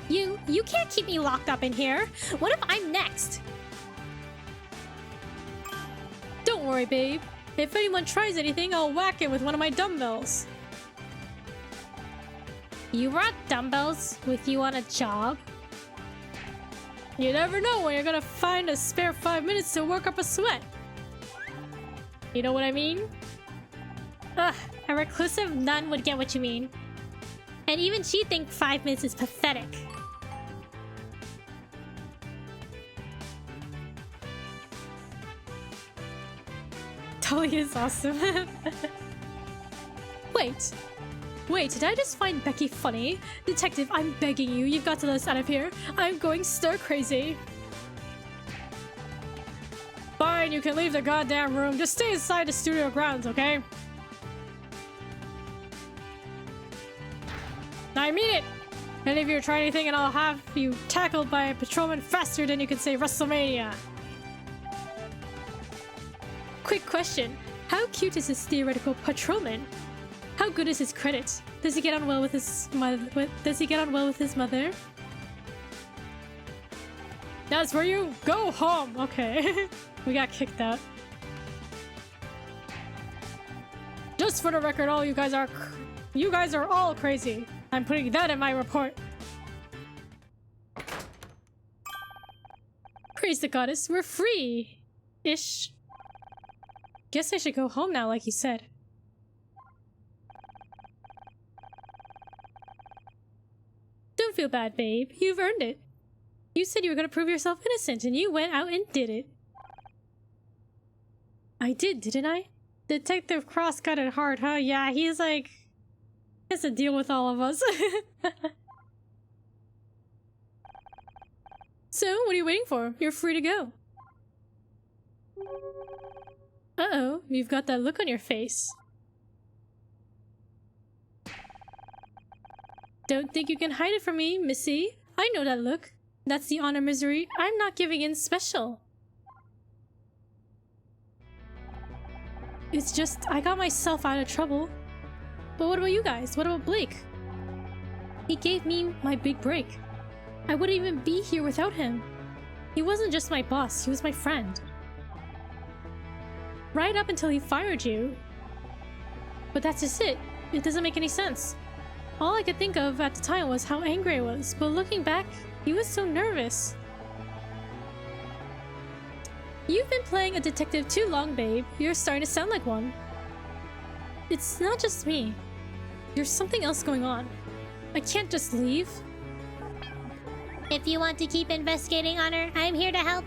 You can't keep me locked up in here. What if I'm next? Don't worry, babe. If anyone tries anything, I'll whack it with one of my dumbbells. You brought dumbbells with you on a job? You never know when you're gonna find a spare 5 minutes to work up a sweat. You know what I mean? Ugh, a reclusive nun would get what you mean. And even she'd think 5 minutes is pathetic. Totally is awesome. Wait, did I just find Becky funny? Detective, I'm begging you, you've got to let us out of here. I'm going stir crazy. Fine, you can leave the goddamn room. Just stay inside the studio grounds, okay? I mean it! And if you try anything, and I'll have you tackled by a patrolman faster than you can say WrestleMania. Quick question. How cute is this theoretical patrolman? How good is his credit? Does he get on well with his mother? That's for you. Go home. Okay. We got kicked out. Just for the record, you guys are all crazy. I'm putting that in my report. Praise the goddess, we're free. Ish. Guess I should go home now, like you said. Don't feel bad, babe. You've earned it. You said you were going to prove yourself innocent, and you went out and did it. I did, didn't I? Detective Cross got it hard, huh? Yeah, he's like... he has to deal with all of us. So, what are you waiting for? You're free to go. Uh-oh, you've got that look on your face. Don't think you can hide it from me, Missy. I know that look. That's the honor misery. I'm not giving in special. It's just, I got myself out of trouble. But what about you guys? What about Blake? He gave me my big break. I wouldn't even be here without him. He wasn't just my boss, he was my friend. Right up until he fired you. But that's just it. It doesn't make any sense. All I could think of at the time was how angry I was, but looking back, he was so nervous. You've been playing a detective too long, babe. You're starting to sound like one. It's not just me. There's something else going on. I can't just leave. If you want to keep investigating on her, I'm here to help.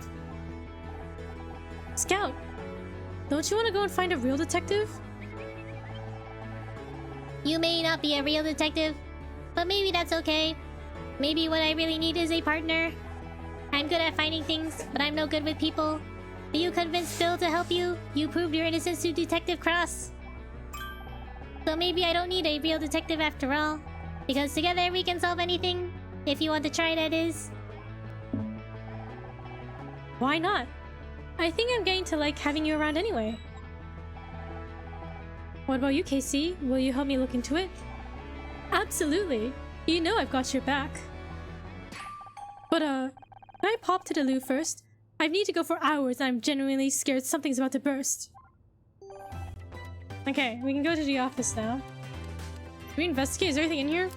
Scout, don't you want to go and find a real detective? You may not be a real detective, but maybe that's okay. Maybe what I really need is a partner. I'm good at finding things, but I'm no good with people. You convinced Bill to help you. You proved your innocence to Detective Cross. So maybe I don't need a real detective after all. Because together we can solve anything. If you want to try, that is. Why not? I think I'm getting to like having you around anyway. What about you, Casey? Will you help me look into it? Absolutely. You know I've got your back. But can I pop to the loo first? I need to go for hours and I'm genuinely scared something's about to burst. Okay, we can go to the office now. Can we investigate? Is there anything in here?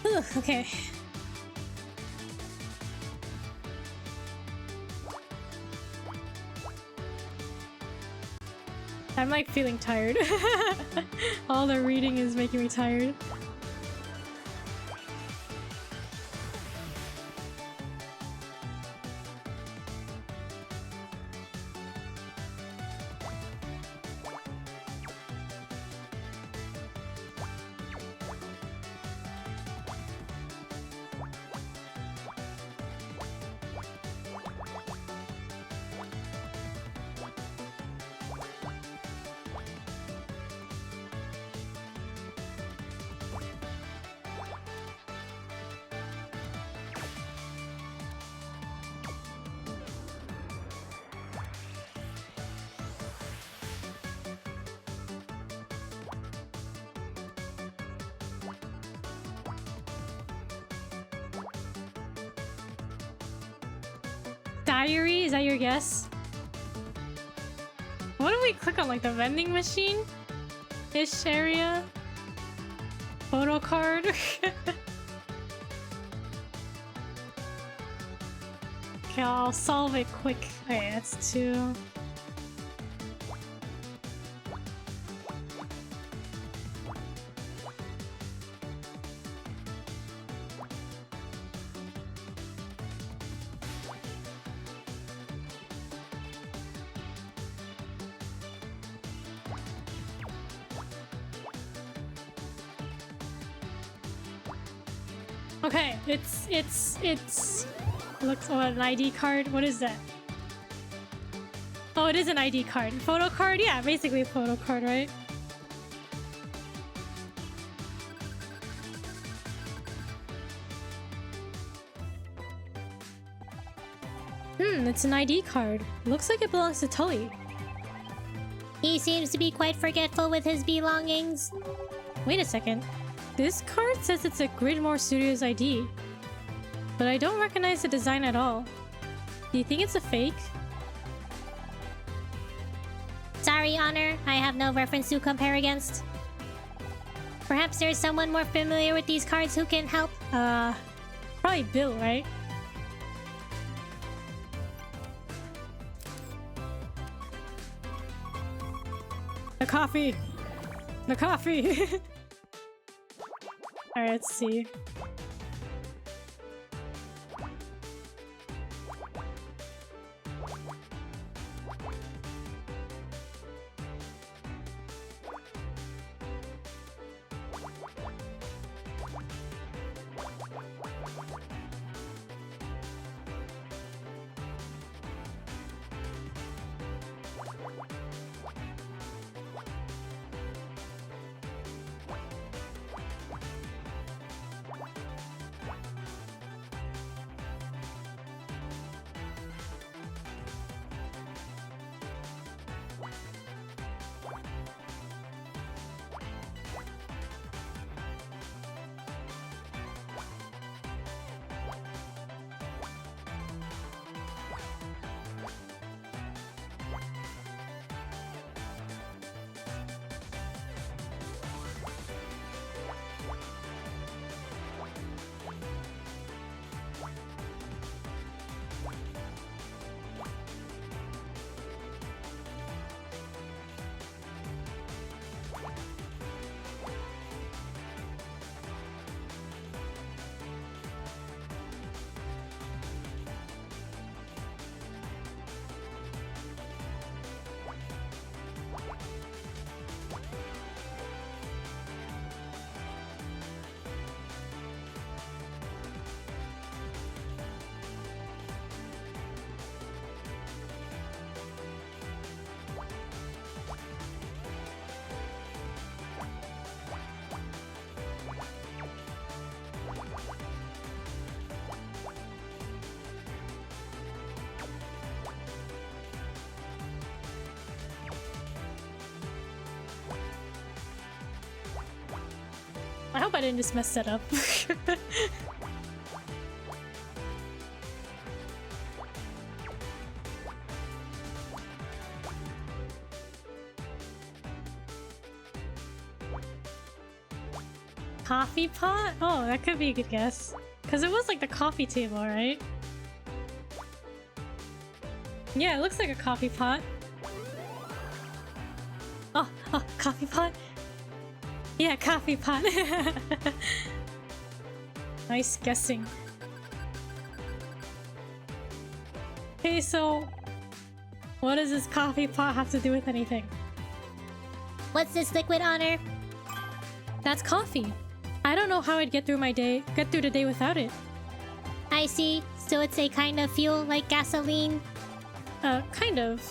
Ugh, okay. I'm like feeling tired. All the reading is making me tired. Diary? Is that your guess? What do we click on? Like the vending machine? Ish area? Photo card? Okay, I'll solve it quick. Okay, that's 2. Okay, it's looks oh, an ID card. What is that? Oh, it is an ID card. Photo card? Yeah, basically a photo card, right? It's an ID card. Looks like it belongs to Tully. He seems to be quite forgetful with his belongings. Wait a second. This card says it's a Gridmore Studios ID. But I don't recognize the design at all. Do you think it's a fake? Sorry, Honor. I have no reference to compare against. Perhaps there's someone more familiar with these cards who can help. Probably Bill, right? The coffee! The coffee! Alright, let's see. I hope I didn't just mess that up. Coffee pot? Oh, that could be a good guess. Because it was like the coffee table, right? Yeah, it looks like a coffee pot. Oh, coffee pot? Yeah, coffee pot. Nice guessing. Okay, so what does this coffee pot have to do with anything? What's this liquid, Honor? That's coffee. I don't know how I'd get through the day without it. I see. So it's a kind of fuel like gasoline? Kind of.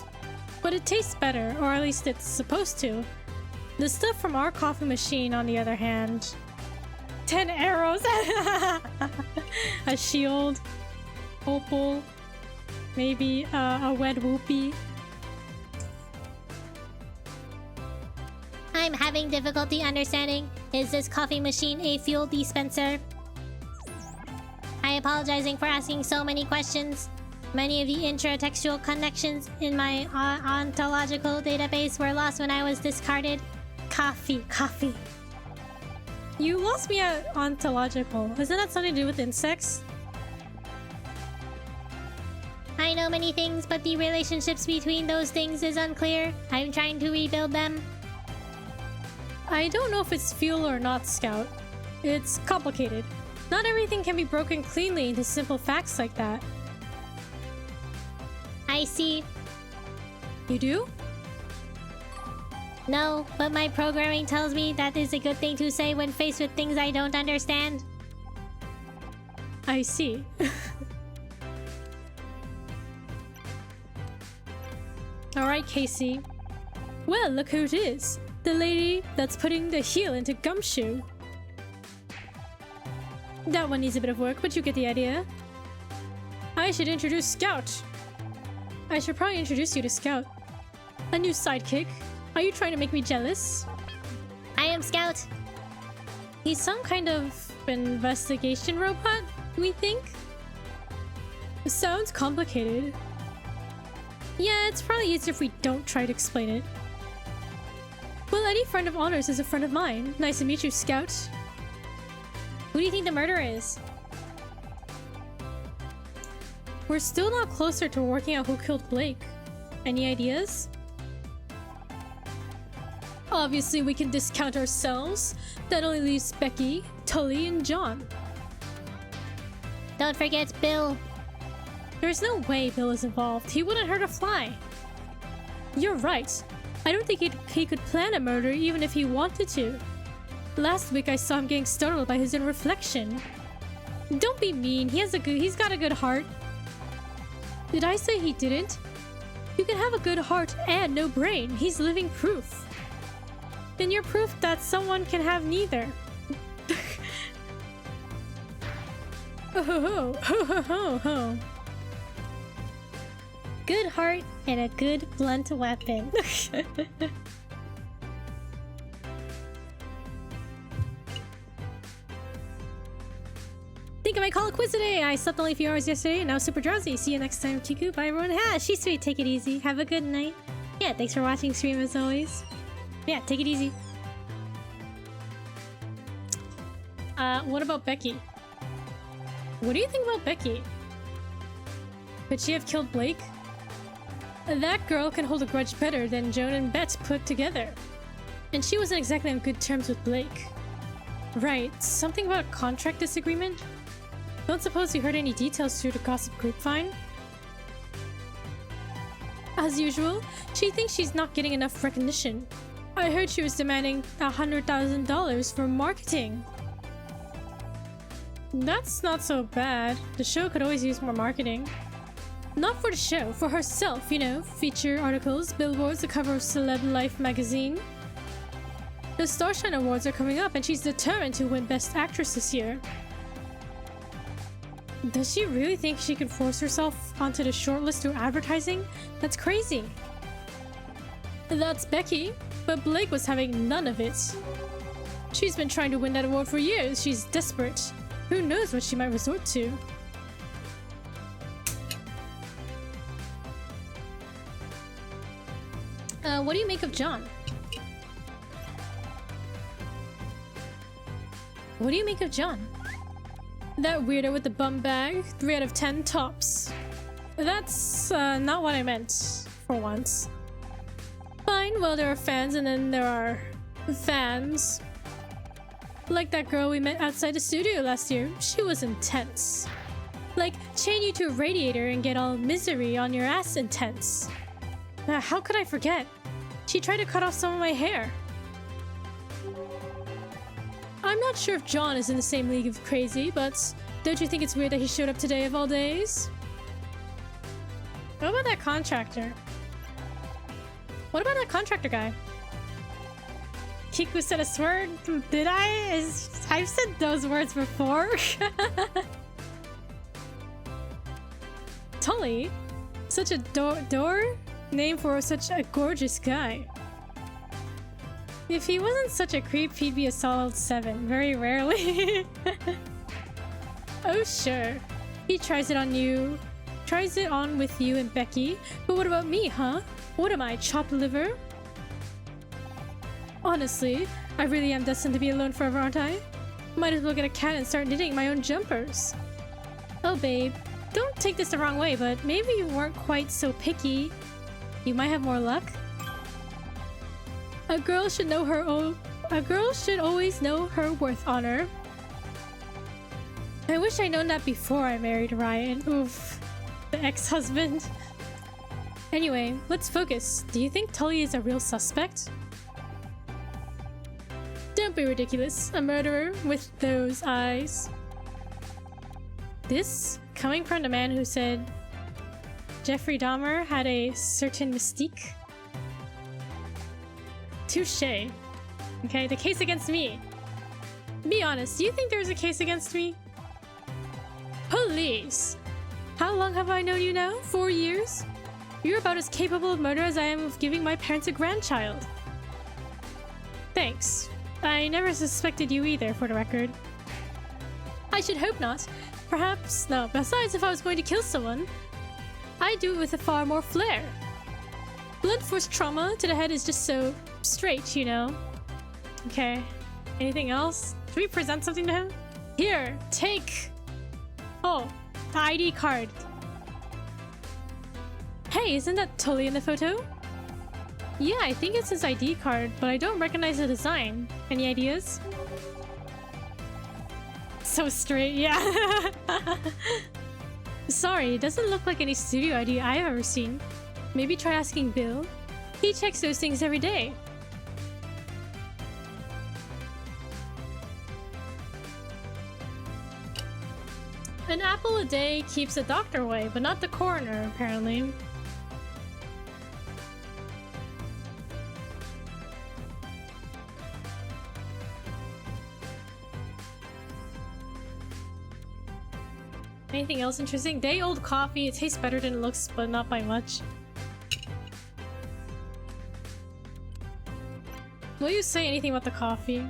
But it tastes better, or at least it's supposed to. The stuff from our coffee machine, on the other hand... 10 arrows! A shield. Opal. Maybe a wet whoopee. I'm having difficulty understanding. Is this coffee machine a fuel dispenser? I apologizing for asking so many questions. Many of the intratextual connections in my ontological database were lost when I was discarded. Coffee. You lost me at ontological. Isn't that something to do with insects? I know many things, but the relationships between those things is unclear. I'm trying to rebuild them. I don't know if it's fuel or not, Scout. It's complicated. Not everything can be broken cleanly into simple facts like that. I see. You do? No, but my programming tells me that is a good thing to say when faced with things I don't understand. I see. Alright, Casey. Well, look who it is. The lady that's putting the heel into Gumshoe. That one needs a bit of work, but you get the idea. I should introduce Scout. I should probably introduce you to Scout. A new sidekick. Are you trying to make me jealous? I am Scout. He's some kind of investigation robot, we think? Sounds complicated. Yeah, it's probably easier if we don't try to explain it. Well, any friend of Honor's is a friend of mine. Nice to meet you, Scout. Who do you think the murderer is? We're still not closer to working out who killed Blake. Any ideas? Obviously, we can discount ourselves. That only leaves Becky, Tully, and John. Don't forget Bill. There's no way Bill is involved. He wouldn't hurt a fly. You're right. I don't think he could plan a murder even if he wanted to. Last week I saw him getting startled by his own reflection. Don't be mean. He's got a good heart. Did I say he didn't? You can have a good heart and no brain. He's living proof. Then you're proof that someone can have neither. Oh ho ho ho ho ho ho. Good heart and a good blunt weapon. Think I might call it quits today. I slept only a few hours yesterday and now super drowsy. See you next time, Kiku. Bye everyone. She's sweet. Take it easy. Have a good night. Yeah, thanks for watching stream as always. Yeah, take it easy. What about Becky? What do you think about Becky? Could she have killed Blake? That girl can hold a grudge better than Joan and Bet put together. And she wasn't exactly on good terms with Blake. Right, something about a contract disagreement? Don't suppose you heard any details through the gossip grapevine? As usual, she thinks she's not getting enough recognition. I heard she was demanding $100,000 for marketing. That's not so bad. The show could always use more marketing. Not for the show, for herself, you know, feature articles, billboards, the cover of Celeb Life magazine. The Starshine Awards are coming up and she's determined to win Best Actress this year. Does she really think she can force herself onto the shortlist through advertising? That's crazy. That's Becky, but Blake was having none of it. She's been trying to win that award for years. She's desperate. Who knows what she might resort to? What do you make of John? What do you make of John? That weirdo with the bum bag? 3 out of 10 tops. That's not what I meant, for once. Fine, well there are fans and then there are fans. Like that girl we met outside the studio last year. She was intense. Like, chain you to a radiator and get all misery on your ass intense. How could I forget? She tried to cut off some of my hair. I'm not sure if John is in the same league of crazy, but don't you think it's weird that he showed up today of all days? What about that contractor? What about that contractor guy? Kiku said a swear? Did I? I've said those words before. Tully? Such a door? Name for such a gorgeous guy. If he wasn't such a creep, he'd be a solid 7. Very rarely. Oh sure. He tries it on you. Tries it on with you and Becky. But what about me, huh? What am I, chopped liver? Honestly, I really am destined to be alone forever, aren't I? Might as well get a cat and start knitting my own jumpers. Oh babe, don't take this the wrong way, but maybe you weren't quite so picky. You might have more luck. A girl should know her own. A girl should always know her worth, Honor. I wish I'd known that before I married Ryan. Oof. The ex-husband. Anyway, let's focus. Do you think Tully is a real suspect? Don't be ridiculous. A murderer with those eyes. This coming from the man who said Jeffrey Dahmer had a certain mystique. Touché. Okay, the case against me. Be honest, do you think there's a case against me? Police! How long have I known you now? 4 years? You're about as capable of murder as I am of giving my parents a grandchild. Thanks. I never suspected you either, for the record. I should hope not. Perhaps, no, besides if I was going to kill someone, I'd do it with a far more flair. Blunt force trauma to the head is just so straight, you know? Okay. Anything else? Should we present something to him? Here, take... Oh, the ID card. Hey, isn't that Tully in the photo? Yeah, I think it's his ID card, but I don't recognize the design. Any ideas? So straight, yeah. Sorry, it doesn't look like any studio ID I've ever seen. Maybe try asking Bill. He checks those things every day. An apple a day keeps the doctor away, but not the coroner, apparently. Anything else interesting? Day-old coffee. It tastes better than it looks, but not by much. Will you say anything about the coffee?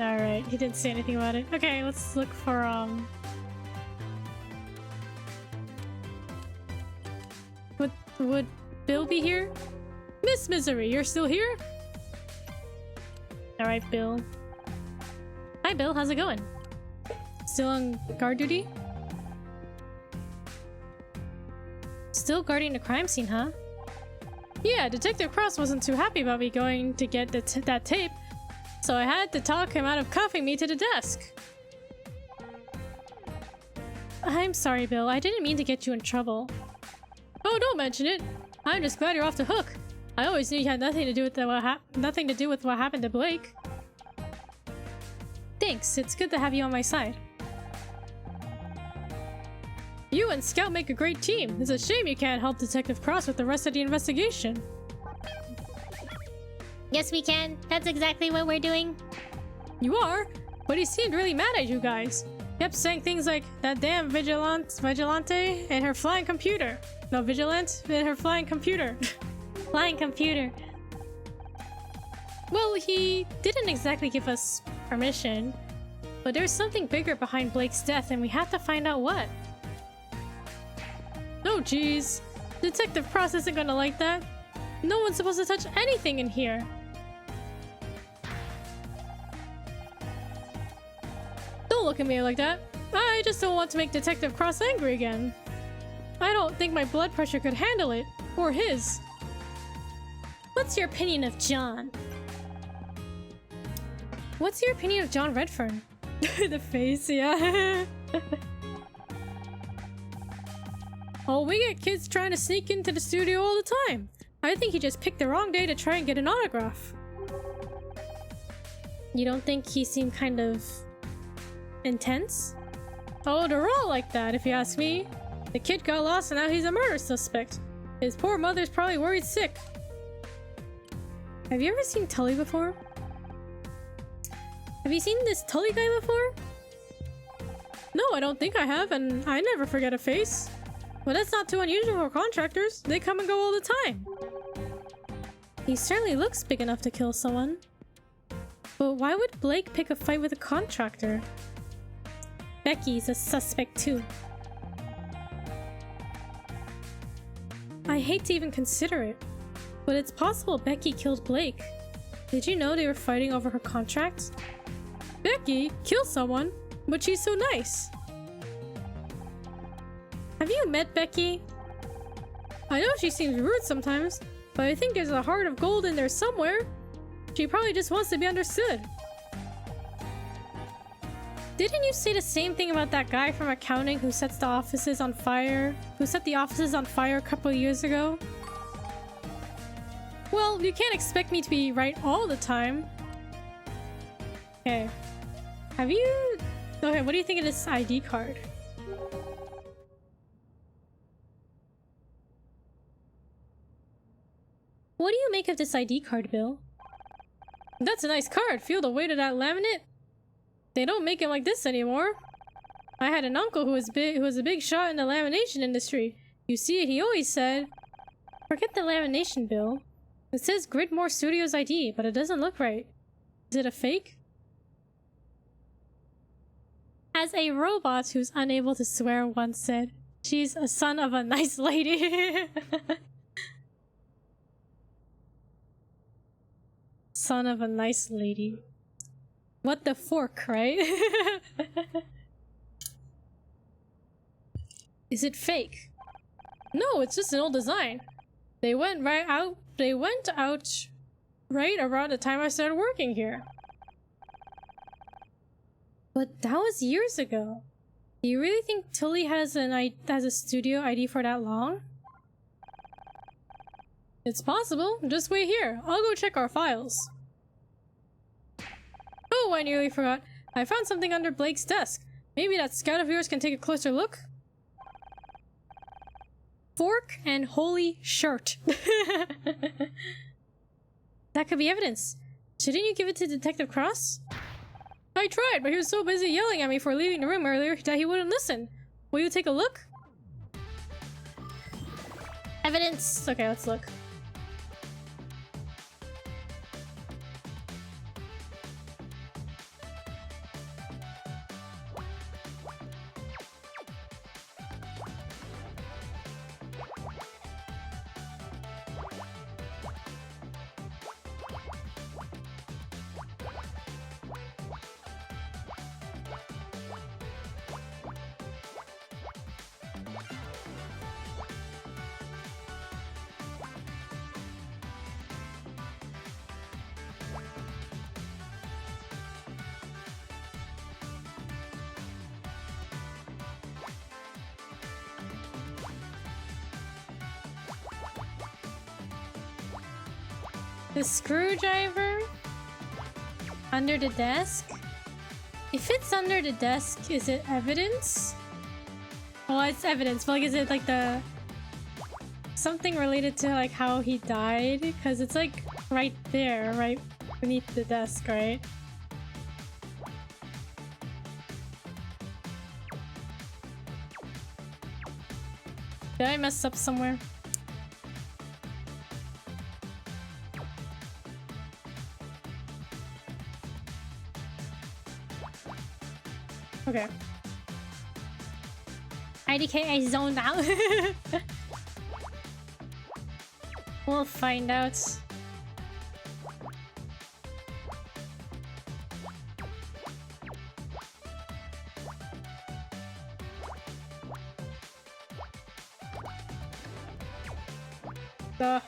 Alright, he didn't say anything about it. Okay, let's look for, Would Bill be here? Miss Misery, you're still here? Alright, Bill. Hi, Bill. How's it going? Still on guard duty? Still guarding the crime scene, huh? Yeah, Detective Cross wasn't too happy about me going to get that tape, so I had to talk him out of cuffing me to the desk. I'm sorry, Bill. I didn't mean to get you in trouble. Oh, don't mention it. I'm just glad you're off the hook. I always knew you had nothing to do with what happened to Blake. Thanks. It's good to have you on my side. You and Scout make a great team. It's a shame you can't help Detective Cross with the rest of the investigation. Yes, we can. That's exactly what we're doing. You are? But he seemed really mad at you guys. Kept saying things like, that damn Vigilante and her flying computer. No, Vigilant and her flying computer. Flying computer. Well, he didn't exactly give us permission. But there's something bigger behind Blake's death and we have to find out what. Oh geez, Detective Cross isn't gonna like that. No one's supposed to touch anything in here. Don't look at me like that. I just don't want to make Detective Cross angry again. I don't think my blood pressure could handle it. Or his. What's your opinion of John? What's your opinion of John Redfern? The face, yeah. Oh, we get kids trying to sneak into the studio all the time. I think he just picked the wrong day to try and get an autograph. You don't think he seemed kind of intense? Oh, they're all like that, if you ask me. The kid got lost and now he's a murder suspect. His poor mother's probably worried sick. Have you ever seen Tully before? Have you seen this Tully guy before? No, I don't think I have, and I never forget a face. But that's not too unusual for contractors. They come and go all the time. He certainly looks big enough to kill someone. But why would Blake pick a fight with a contractor? Becky's a suspect too. I hate to even consider it, but it's possible Becky killed Blake. Did you know they were fighting over her contract? Becky? Kill someone? But she's so nice. Have you met Becky? I know she seems rude sometimes, but I think there's a heart of gold in there somewhere. She probably just wants to be understood. Didn't you say the same thing about that guy from accounting who sets the offices on fire? Who set the offices on fire a couple of years ago? Well, you can't expect me to be right all the time. Okay. Have you... Okay, what do you think of this ID card? What do you make of this ID card, Bill? That's a nice card. Feel the weight of that laminate? They don't make it like this anymore. I had an uncle who was a big shot in the lamination industry. You see, he always said, forget the lamination, Bill. It says Gridmore Studios ID, but it doesn't look right. Is it a fake? As a robot who's unable to swear once said, She's a son of a nice lady. Son of a nice lady. What the fork, right? Is it fake? No, it's just an old design. They went out right around the time I started working here. But that was years ago. Do you really think Tilly has a studio ID for that long? It's possible. Just wait here. I'll go check our files. Oh, I nearly forgot. I found something under Blake's desk. Maybe that scout of yours can take a closer look? Fork and holy shirt. That could be evidence. Shouldn't you give it to Detective Cross? I tried, but he was so busy yelling at me for leaving the room earlier that he wouldn't listen. Will you take a look? Evidence. Okay, let's look. The screwdriver? Under the desk? If it's under the desk, is it evidence? Well, it's evidence, but like, is it like the... something related to like how he died? Because it's like right there, right beneath the desk, right? Did I mess up somewhere? Okay. IDK zoned out. We'll find out. Duh.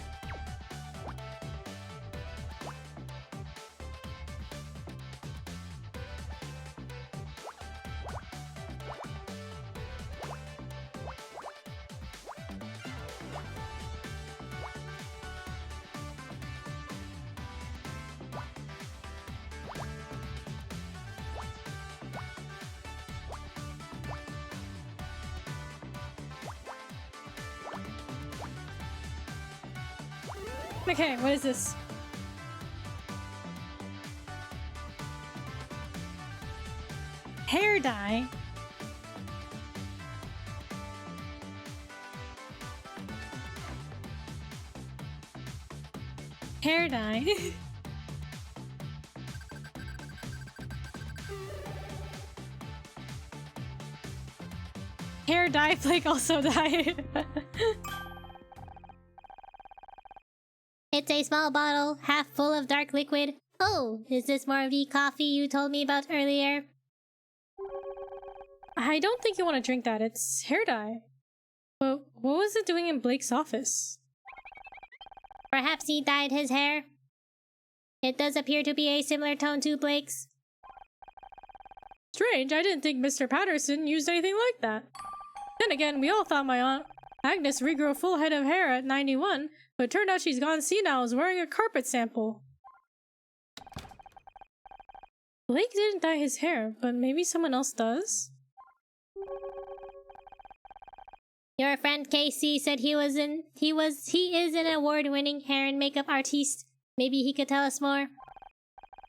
Okay, what is this? Hair dye? Hair dye? Hair dye, Blake also died. It's a small bottle, half full of dark liquid. Oh, is this more of the coffee you told me about earlier? I don't think you want to drink that. It's hair dye. But what was it doing in Blake's office? Perhaps he dyed his hair. It does appear to be a similar tone to Blake's. Strange, I didn't think Mr. Patterson used anything like that. Then again, we all thought my aunt Agnes regrew a full head of hair at 91, but it turned out she's gone senile and is wearing a carpet sample. Blake didn't dye his hair, but maybe someone else does? Your friend Casey said he is an award-winning hair and makeup artiste. Maybe he could tell us more.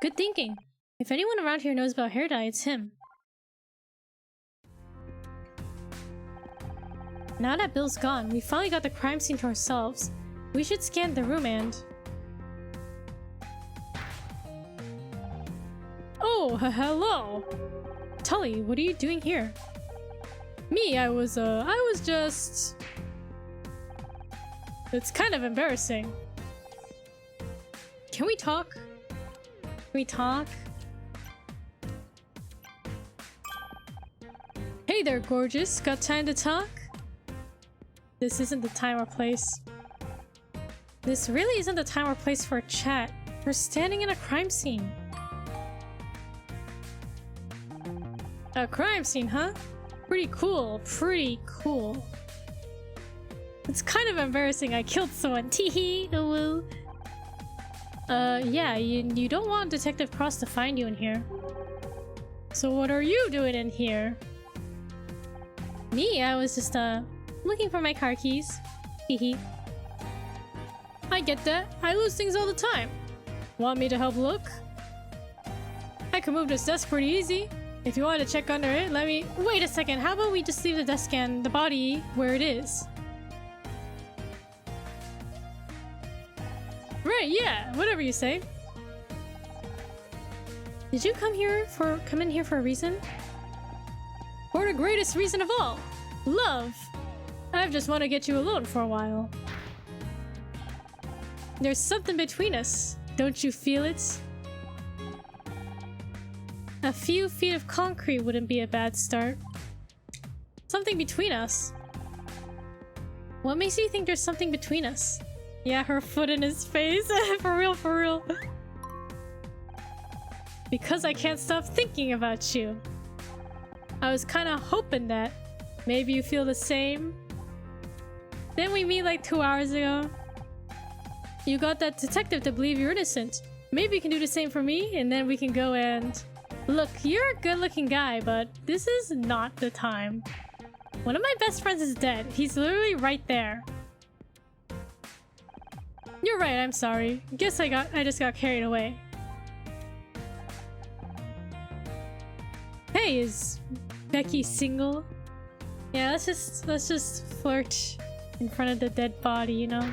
Good thinking. If anyone around here knows about hair dye, it's him. Now that Bill's gone, we finally got the crime scene to ourselves. We should scan the room and... Oh, hello! Tully, what are you doing here? Me, I was just... It's kind of embarrassing. Can we talk? Can we talk? Hey there, gorgeous. Got time to talk? This isn't the time or place. This really isn't the time or place for a chat. We're standing in a crime scene. A crime scene, huh? Pretty cool, pretty cool. It's kind of embarrassing. I killed someone. Teehee, woo. Yeah, you don't want Detective Cross to find you in here. So what are you doing in here? Me, I was just, looking for my car keys. Hehe. I get that. I lose things all the time. Want me to help look? I can move this desk pretty easy. If you want to check under it, let me... Wait a second, how about we just leave the desk and the body where it is? Right, yeah, whatever you say. Did you come in here for a reason? For the greatest reason of all, love. I just want to get you alone for a while. There's something between us. Don't you feel it? A few feet of concrete wouldn't be a bad start. Something between us. What makes you think there's something between us? Yeah, her foot in his face. For real, for real. Because I can't stop thinking about you. I was kind of hoping that maybe you feel the same. Didn't we meet like 2 hours ago? You got that detective to believe you're innocent. Maybe you can do the same for me, and then we can go and... Look, you're a good-looking guy, but this is not the time. One of my best friends is dead. He's literally right there. You're right, I'm sorry. Guess I just got carried away. Hey, is Becky single? Yeah, let's just flirt in front of the dead body, you know?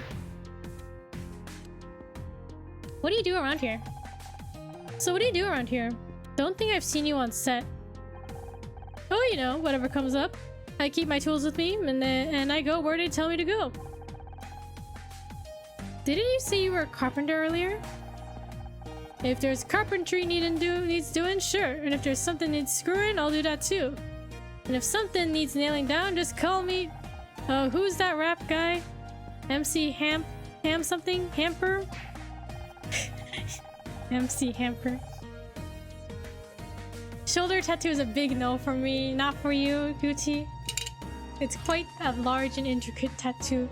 What do you do around here? So what do you do around here? Don't think I've seen you on set. Oh, you know, whatever comes up. I keep my tools with me, and I go where they tell me to go. Didn't you say you were a carpenter earlier? If there's carpentry needs doing, sure. And if there's something needs screwing, I'll do that too. And if something needs nailing down, just call me... who's that rap guy? MC Ham something? Hamper? MC Hamper. Shoulder tattoo is a big no for me, not for you, Gucci. It's quite a large and intricate tattoo.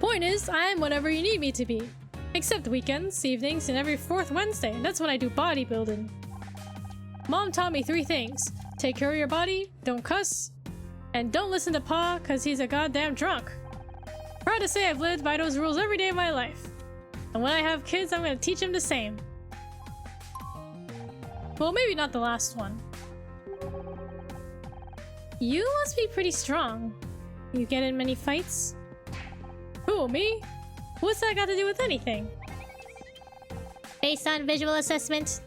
Point is, I am whatever you need me to be. Except weekends, evenings, and every 4th Wednesday. That's when I do bodybuilding. Mom taught me 3 things. Take care of your body, don't cuss, and don't listen to Pa cause he's a goddamn drunk. Proud to say I've lived by those rules every day of my life. And when I have kids, I'm gonna teach them the same. Well, maybe not the last one. You must be pretty strong. You get in many fights? Who, me? What's that got to do with anything? Based on visual assessment,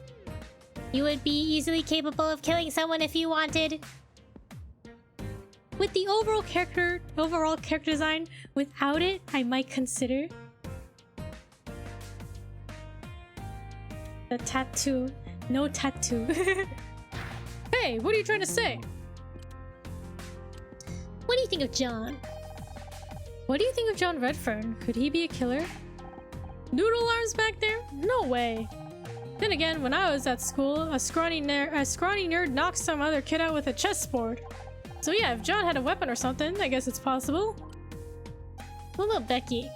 you would be easily capable of killing someone if you wanted. With the overall character design, without it, I might consider. The tattoo. No tattoo. Hey, what are you trying to say? What do you think of John? What do you think of John Redfern? Could he be a killer? Noodle arms back there? No way. Then again, when I was at school, a scrawny nerd knocked some other kid out with a chessboard. So yeah, if John had a weapon or something, I guess it's possible. What about Becky?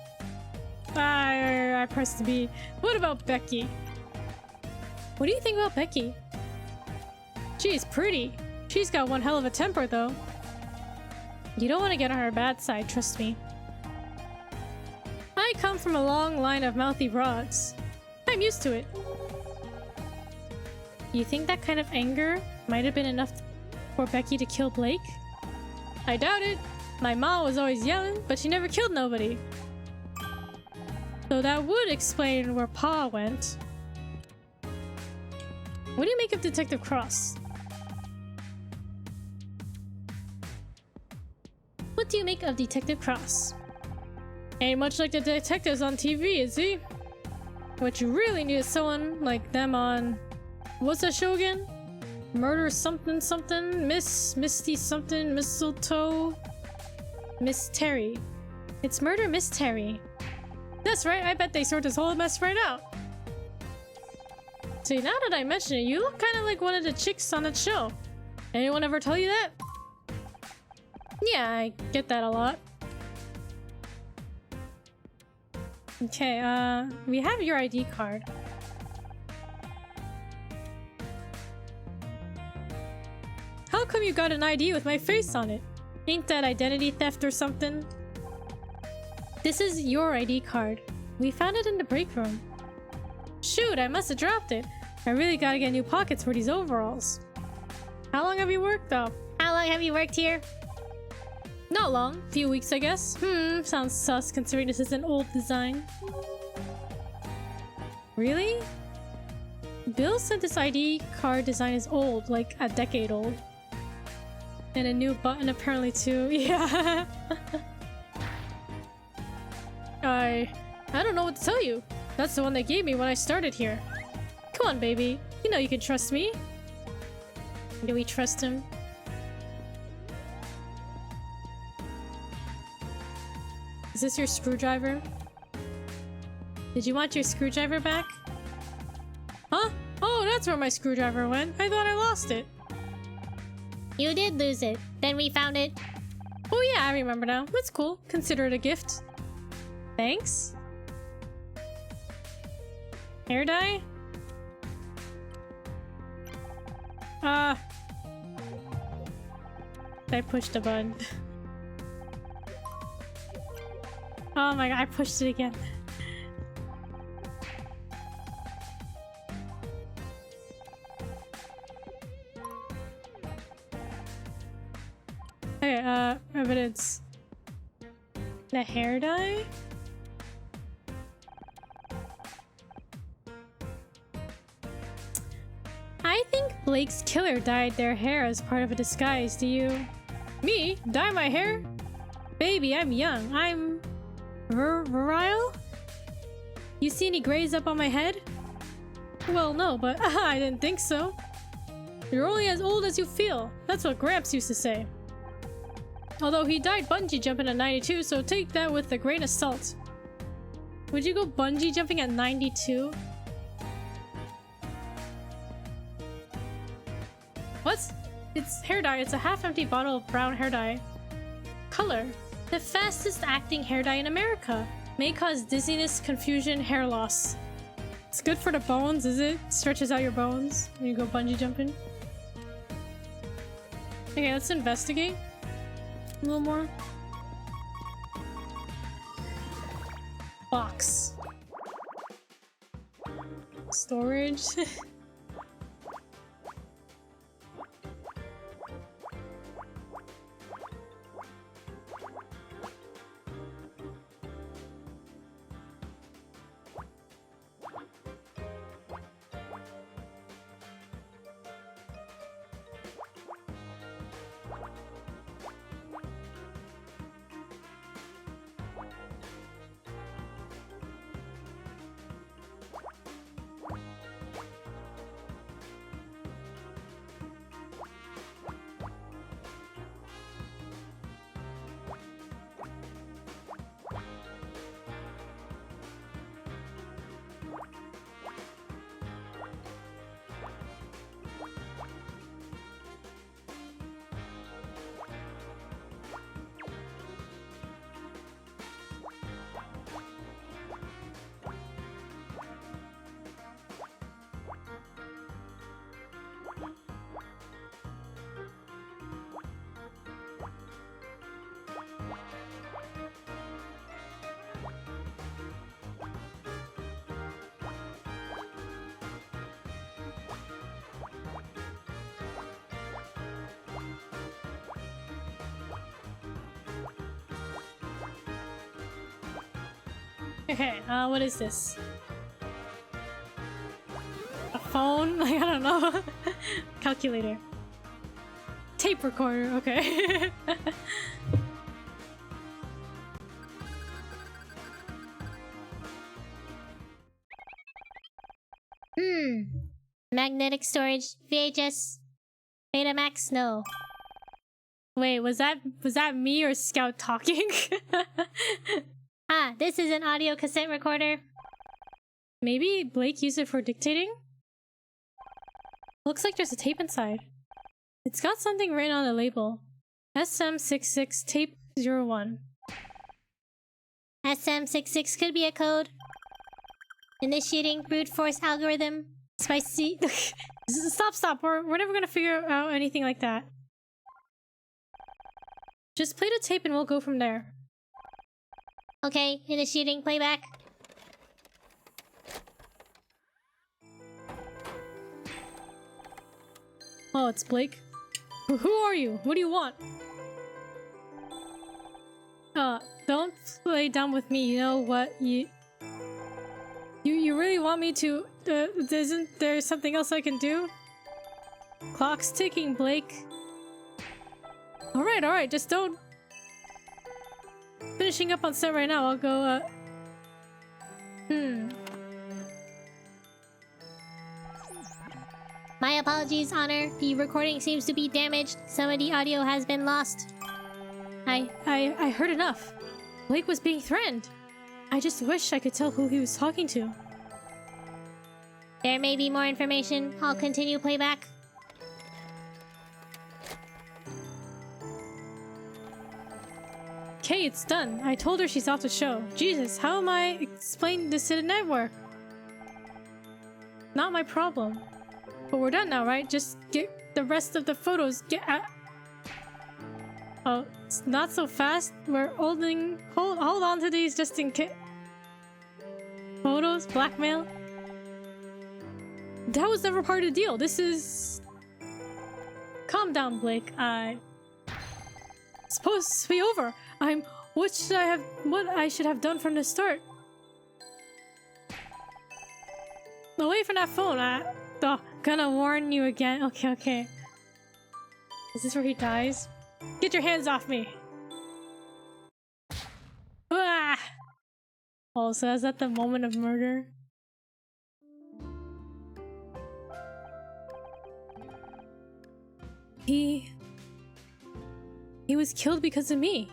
I pressed B. What about Becky? What do you think about Becky? She's pretty. She's got one hell of a temper, though. You don't want to get on her bad side, trust me. I come from a long line of mouthy broads. I'm used to it. You think that kind of anger might have been enough for Becky to kill Blake? I doubt it. My mom was always yelling, but she never killed nobody. So that would explain where Pa went. What do you make of Detective Cross? what do you make of Detective Cross? Ain't much like the detectives on TV, is he? What you really need is someone like them on... What's that show again? Murder something something? Misty something? Mistletoe? Miss Terry. It's Murder Miss Terry. That's right, I bet they sort this whole mess right out. See, now that I mention it, you look kind of like one of the chicks on that show. Anyone ever tell you that? Yeah, I get that a lot. Okay, we have your ID card. How come you got an ID with my face on it? Ain't that identity theft or something? This is your ID card. We found it in the break room. Shoot, I must have dropped it. I really gotta get new pockets for these overalls. How long have you worked though? How long have you worked here? Not long. Few weeks, I guess. Sounds sus considering this is an old design. Really? Bill said this ID card design is old, like a decade old. And a new button apparently too. Yeah. I don't know what to tell you. That's the one they gave me when I started here. Come on, baby. You know you can trust me. Do we trust him? Is this your screwdriver? Did you want your screwdriver back? Huh? Oh, that's where my screwdriver went. I thought I lost it. You did lose it. Then we found it. Oh yeah, I remember now. That's cool. Consider it a gift. Thanks. Hair dye? I pushed a button. Oh my god, I pushed it again. Okay, evidence. The hair dye? I think Blake's killer dyed their hair as part of a disguise. Do you? Me? Dye my hair? Baby, I'm young. I'm... virile? You see any grays up on my head? Well, no, but I didn't think so. You're only as old as you feel. That's what Gramps used to say. Although he died bungee jumping at 92, so take that with a grain of salt. Would you go bungee jumping at 92? What? It's hair dye. It's a half-empty bottle of brown hair dye. Color. The fastest acting hair dye in America. May cause dizziness, confusion, hair loss. It's good for the bones, is it? Stretches out your bones when you go bungee jumping. Okay, let's investigate a little more. Box. Storage. Okay, what is this? A phone? Like, I don't know. Calculator. Tape recorder, okay. Magnetic storage. VHS. Betamax. No. Wait, was that me or Scout talking? Ah, this is an audio cassette recorder. Maybe Blake used it for dictating? Looks like there's a tape inside. It's got something written on the label. SM66 tape 01. SM66 could be a code. Initiating brute force algorithm. Spicy. Stop. We're never gonna figure out anything like that. Just play the tape and we'll go from there. Okay, initiating playback. Oh, it's Blake. Who are you? What do you want? Don't play dumb with me. You know what? You really want me to? Isn't there something else I can do? Clock's ticking, Blake. Alright, just don't... Finishing up on set right now, I'll go, My apologies, Honor. The recording seems to be damaged. Some of the audio has been lost. I heard enough. Blake was being threatened. I just wish I could tell who he was talking to. There may be more information. I'll continue playback. Okay, it's done. I told her she's off the show. Jesus, how am I explaining this to the network? Not my problem. But we're done now, right? Just get the rest of the photos. Oh, it's not so fast. We're holding... Hold on to these just in case. Photos? Blackmail? That was never part of the deal. This is... Calm down, Blake. It's supposed to be over. What I should have done from the start. Away from that phone. Gonna warn you again. Okay. Is this where he dies? Get your hands off me! Ah! Oh, so is that the moment of murder? He was killed because of me.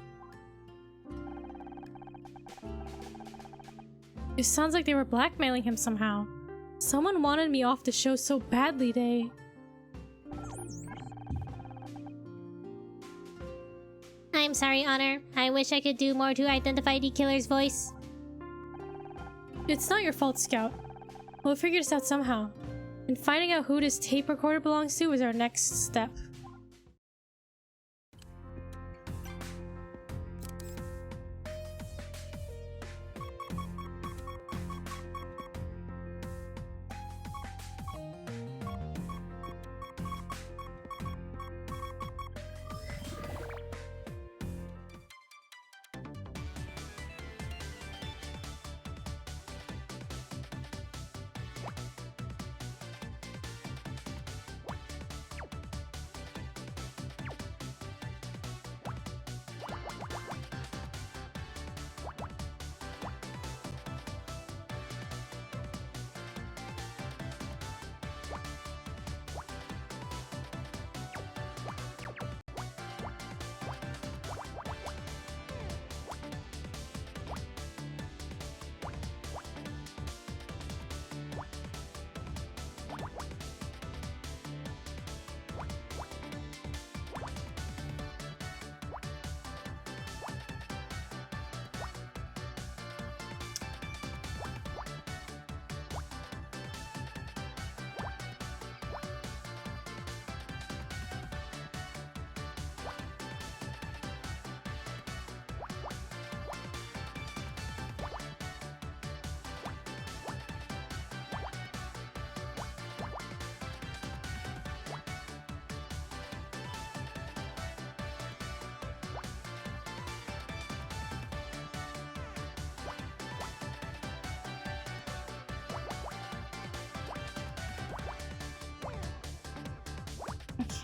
It sounds like they were blackmailing him somehow. Someone wanted me off the show so badly they... I'm sorry, Honor. I wish I could do more to identify the killer's voice. It's not your fault, Scout. We'll figure this out somehow. And finding out who this tape recorder belongs to is our next step.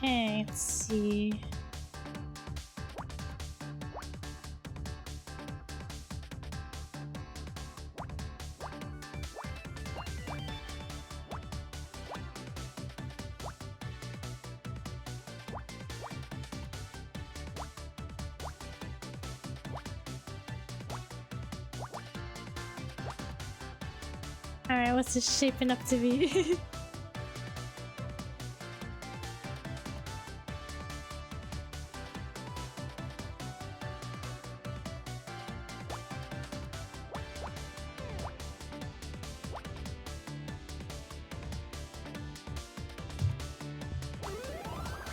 Okay, let's see. Alright, what's this shaping up to be?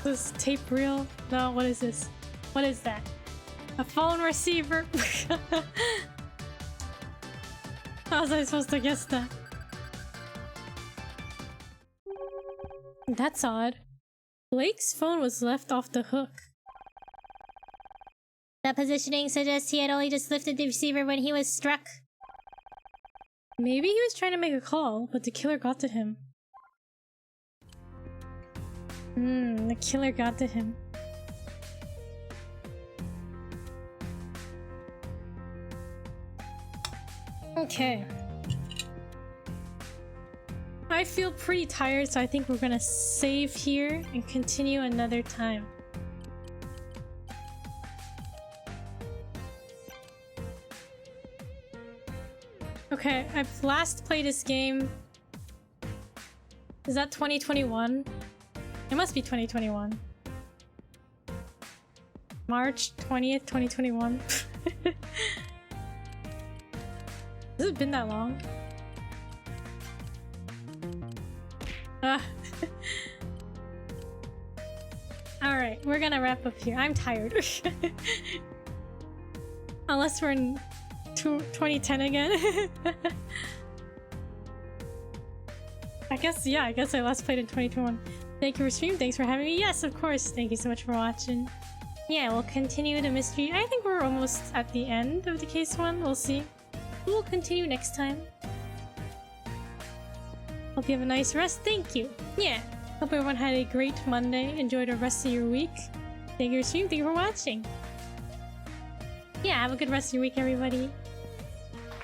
This tape reel? No, what is this? What is that? A phone receiver? How was I supposed to guess that? That's odd. Blake's phone was left off the hook. The positioning suggests he had only just lifted the receiver when he was struck. Maybe he was trying to make a call, but the killer got to him. The killer got to him. Okay. I feel pretty tired, so I think we're gonna save here and continue another time. Okay, I've last played this game. Is that 2021? It must be 2021. March 20th, 2021. Has it been that long? Alright, we're gonna wrap up here. I'm tired. Unless we're in 2010 again. I guess I last played in 2021. Thank you for streaming. Thanks for having me. Yes, of course. Thank you so much for watching. Yeah, we'll continue the mystery. I think we're almost at the end of the case one. We'll see. We'll continue next time. Hope you have a nice rest. Thank you. Yeah. Hope everyone had a great Monday. Enjoy the rest of your week. Thank you for streaming. Thank you for watching. Yeah, have a good rest of your week, everybody.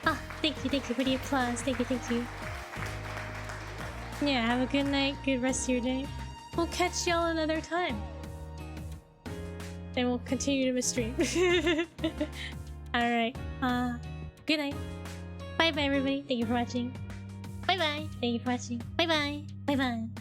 Oh, thank you for the applause. Thank you. Yeah, have a good night, good rest of your day. We'll catch y'all another time. Then we'll continue the stream. Alright, good night. Bye bye everybody, thank you for watching. Bye bye, thank you for watching. Bye bye, bye bye.